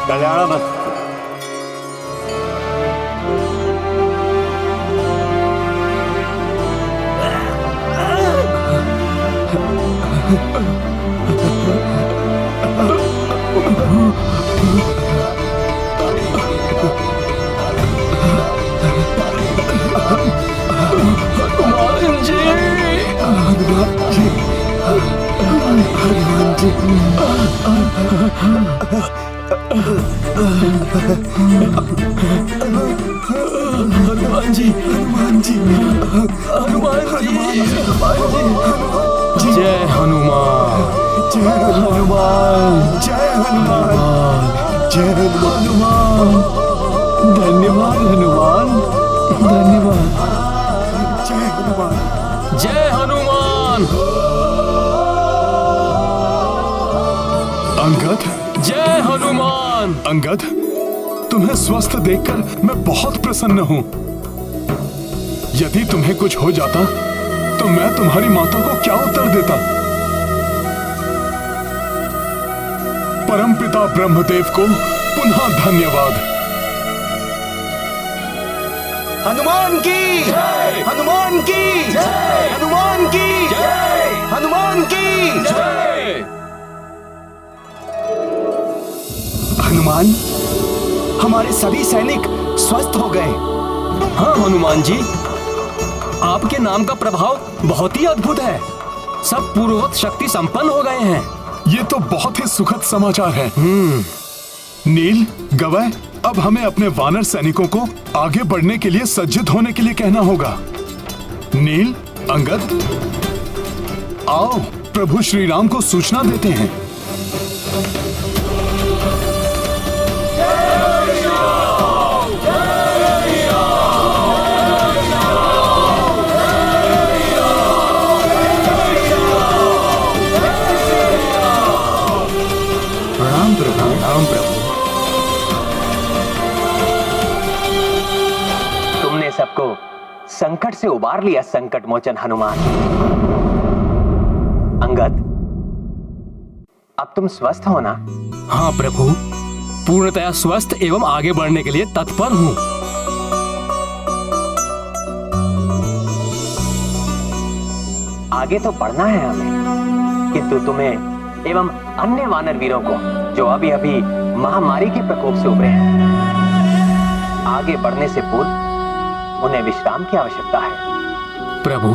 कल्याणमस्तु। हनुमान जी, हनुमान जी, हनुमान जी, जय हनुमान, जय हनुमान, जय हनुमान, जय हनुमान, धन्यवाद हनुमान, धन्यवाद, जय हनुमान, जय हनुमान। अंगद, जय हनुमान। अंगद, तुम्हें स्वस्थ देखकर मैं बहुत प्रसन्न हूं। यदि तुम्हें कुछ हो जाता तो मैं तुम्हारी माता को क्या उत्तर देता? परमपिता ब्रह्मदेव को पुनः धन्यवाद। हनुमान की जय, हनुमान की जय, हनुमान की जय, हनुमान की जय। हनुमान, हमारे सभी सैनिक स्वस्थ हो गए। हाँ हनुमान जी, आपके नाम का प्रभाव बहुत ही अद्भुत है। सब पूर्ववत शक्ति संपन्न हो गए हैं। ये तो बहुत ही सुखद समाचार है। नील, गवय, अब हमें अपने वानर सैनिकों को आगे बढ़ने के लिए सज्जित होने के लिए कहना होगा। नील, अंगद, आओ प्रभु श्री राम को सूचना देते हैं। प्रणाम प्रभु। प्रणाम प्रभु। तुमने सबको संकट से उबार लिया, संकट मोचन हनुमान। अंगद, अब तुम स्वस्थ हो ना? हाँ प्रभु, पूर्णतया स्वस्थ एवं आगे बढ़ने के लिए तत्पर हूँ। आगे तो बढ़ना है हमें, किंतु तुम्हें एवं अन्य वानर वीरों को जो अभी अभी महामारी के प्रकोप से उभरे हैं, आगे बढ़ने से पूर्व उन्हें विश्राम की आवश्यकता है। प्रभु,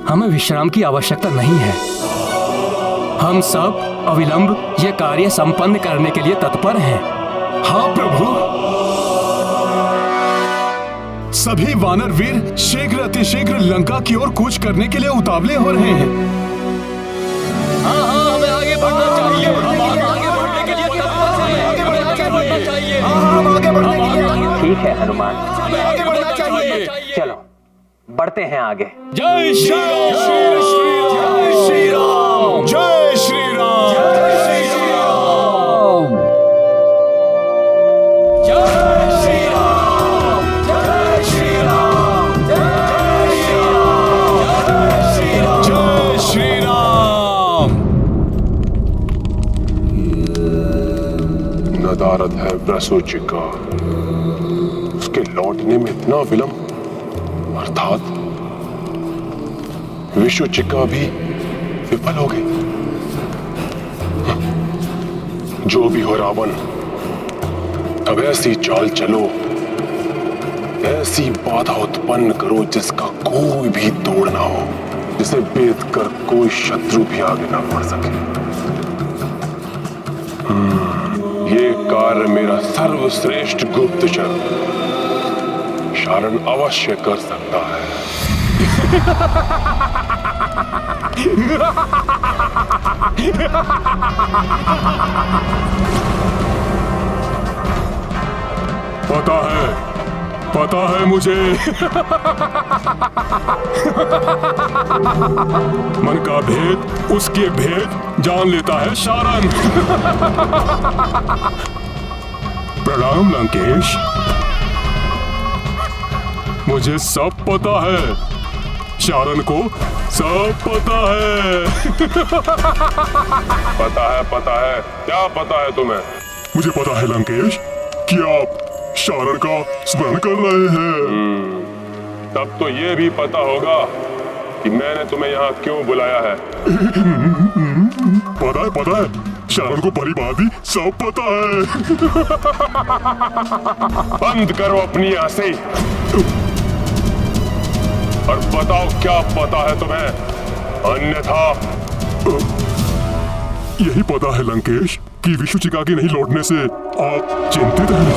हमें विश्राम की आवश्यकता नहीं है। हम सब अविलंब यह कार्य संपन्न करने के लिए तत्पर हैं। हाँ प्रभु, सभी वानर वीर शीघ्र अतिशीघ्र लंका की ओर कूच करने के लिए उतावले हो रहे हैं। हाँ हाँ, हमें आगे बढ़ना चाहिए। हम आगे बढ़ने के लिए तत्पर हैं। हमें आगे बढ़ना चाहिए। हम आगे बढ़ने के लिए ठीक है हनुमान, हमें आगे बढ़ना चाहिए। चलो बढ़ते हैं आगे। जय श्री राम। जय श्री राम। जय श्री राम। जय श्री राम। जय श्री राम। जय श्री राम। जय श्री राम। जय श्री राम। नदारद है वृषचिका, उसके लौटने में इतना विलंब, अर्थात विषुचिका भी विफल हो गई। जो भी हो रावण, अब ऐसी चाल चलो, ऐसी बाधा उत्पन्न करो जिसका कोई भी तोड़ ना हो, जिसे बेद कर कोई शत्रु भी आगे ना बढ़ सके। ये कार्य मेरा सर्वश्रेष्ठ गुप्तचर शारण अवश्य कर सकता है। पता है मुझे। मन का भेद उसके भेद जान लेता है शारण। प्रणाम लंकेश, मुझे सब पता है, शारण को सब पता है। पता है, क्या पता है तुम्हें? मुझे पता है लंकेश कि आप शारण का स्मरण कर रहे हैं। तब तो ये भी पता होगा कि मैंने तुम्हें यहाँ क्यों बुलाया है। पता है, शारण को भली भांति सब पता है। बंद करो अपनी हंसी और बताओ क्या पता है तुम्हें, अन्यथा। यही पता है लंकेश कि विषुचिका के नहीं लौटने से आप चिंतित हैं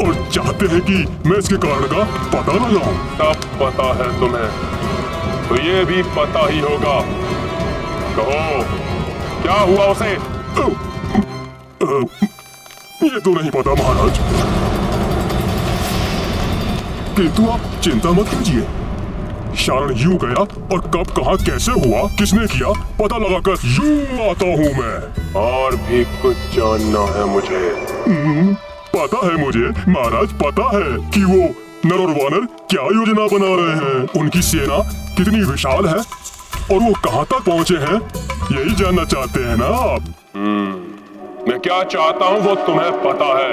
और चाहते हैं कि मैं इसके कारण का पता लगाऊं। सब पता है तुम्हें, तो ये भी पता ही होगा। कहो क्या हुआ उसे? ये तो नहीं पता महाराज, किंतु आप चिंता मत कीजिए। शारण यूं गया और कब कहां कैसे हुआ, किसने किया, पता लगाकर यूं आता हूं मैं। और भी कुछ जानना है मुझे। पता है मुझे महाराज, पता है कि वो नर और वानर क्या योजना बना रहे हैं, उनकी सेना कितनी विशाल है और वो कहां तक पहुंचे हैं, यही जानना चाहते हैं ना आप? मैं क्या चाहता हूं वो तुम्हें पता है,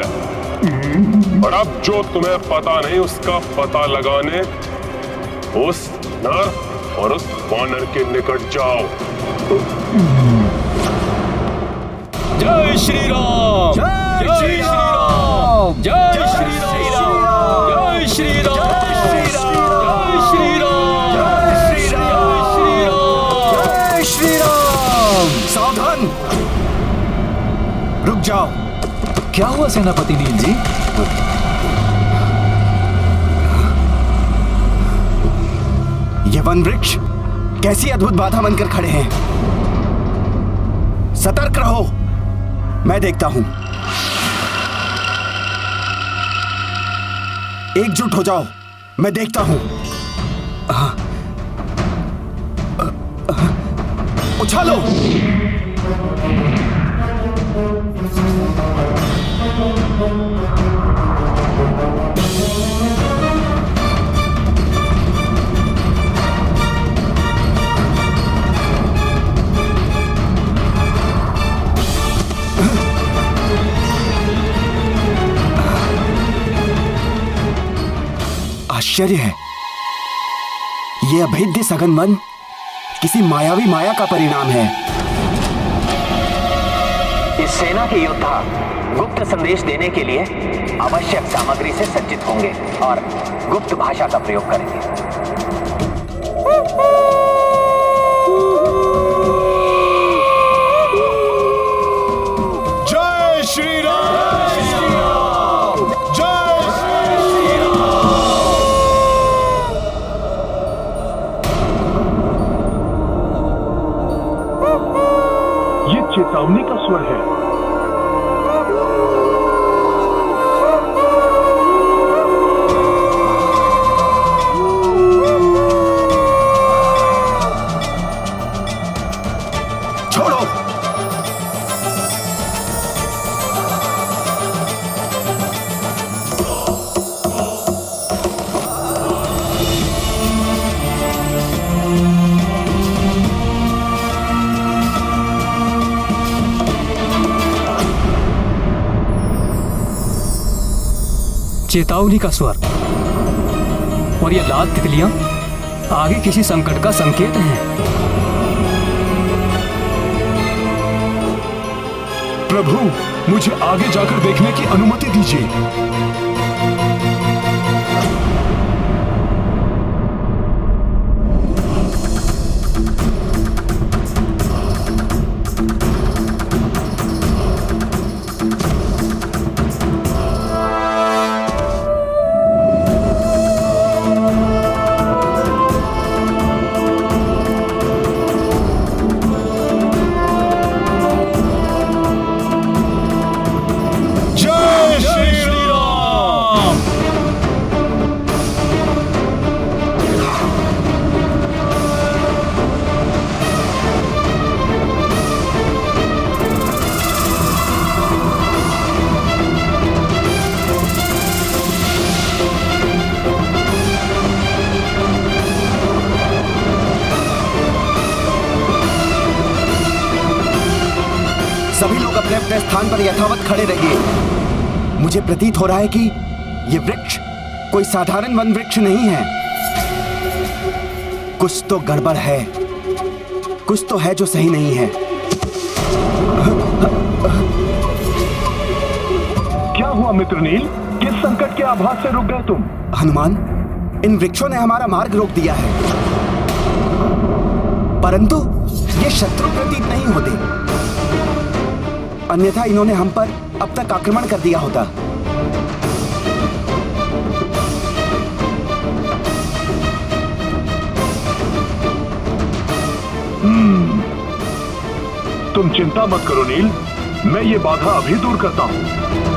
और अब जो तुम्हें पता नहीं उसका पता लगाने उस नर और उस वानर के निकट जाओ। जय श्री राम। जय श्री राम। जय श्री राम। जय श्री राम। जय श्री राम। जय श्री राम। जय श्री राम। सावधान, रुक जाओ। क्या हुआ सेनापति नील जी? ये वन वृक्ष कैसी अद्भुत बाधा बनकर खड़े हैं। सतर्क रहो, मैं देखता हूं। एकजुट हो जाओ, मैं देखता हूं। उछालो। आश्चर्य है, ये अभेद्य सघन मन किसी मायावी माया का परिणाम है। इस सेना के योद्धा गुप्त संदेश देने के लिए आवश्यक सामग्री से सज्जित होंगे और गुप्त भाषा का प्रयोग करेंगे। जय श्री राम, जय श्री राम, जय श्री राम। ये चेतावनी का स्वर है। छोड़ो। चेतावनी का स्वर और ये लाल तितलियां आगे किसी संकट का संकेत हैं। प्रभु, मुझे आगे जाकर देखने की अनुमति दीजिए। सभी लोग अपने अपने स्थान पर यथावत खड़े रहिए। मुझे प्रतीत हो रहा है कि यह वृक्ष कोई साधारण वन वृक्ष नहीं है। कुछ तो गड़बड़ है, कुछ तो है जो सही नहीं है। क्या हुआ मित्र नील? किस संकट के आभास से रुक गए तुम? हनुमान, इन वृक्षों ने हमारा मार्ग रोक दिया है, परंतु ये शत्रु प्रतीत नहीं होते, अन्यथा इन्होंने हम पर अब तक आक्रमण कर दिया होता। तुम चिंता मत करो नील, मैं ये बाधा अभी दूर करता हूं।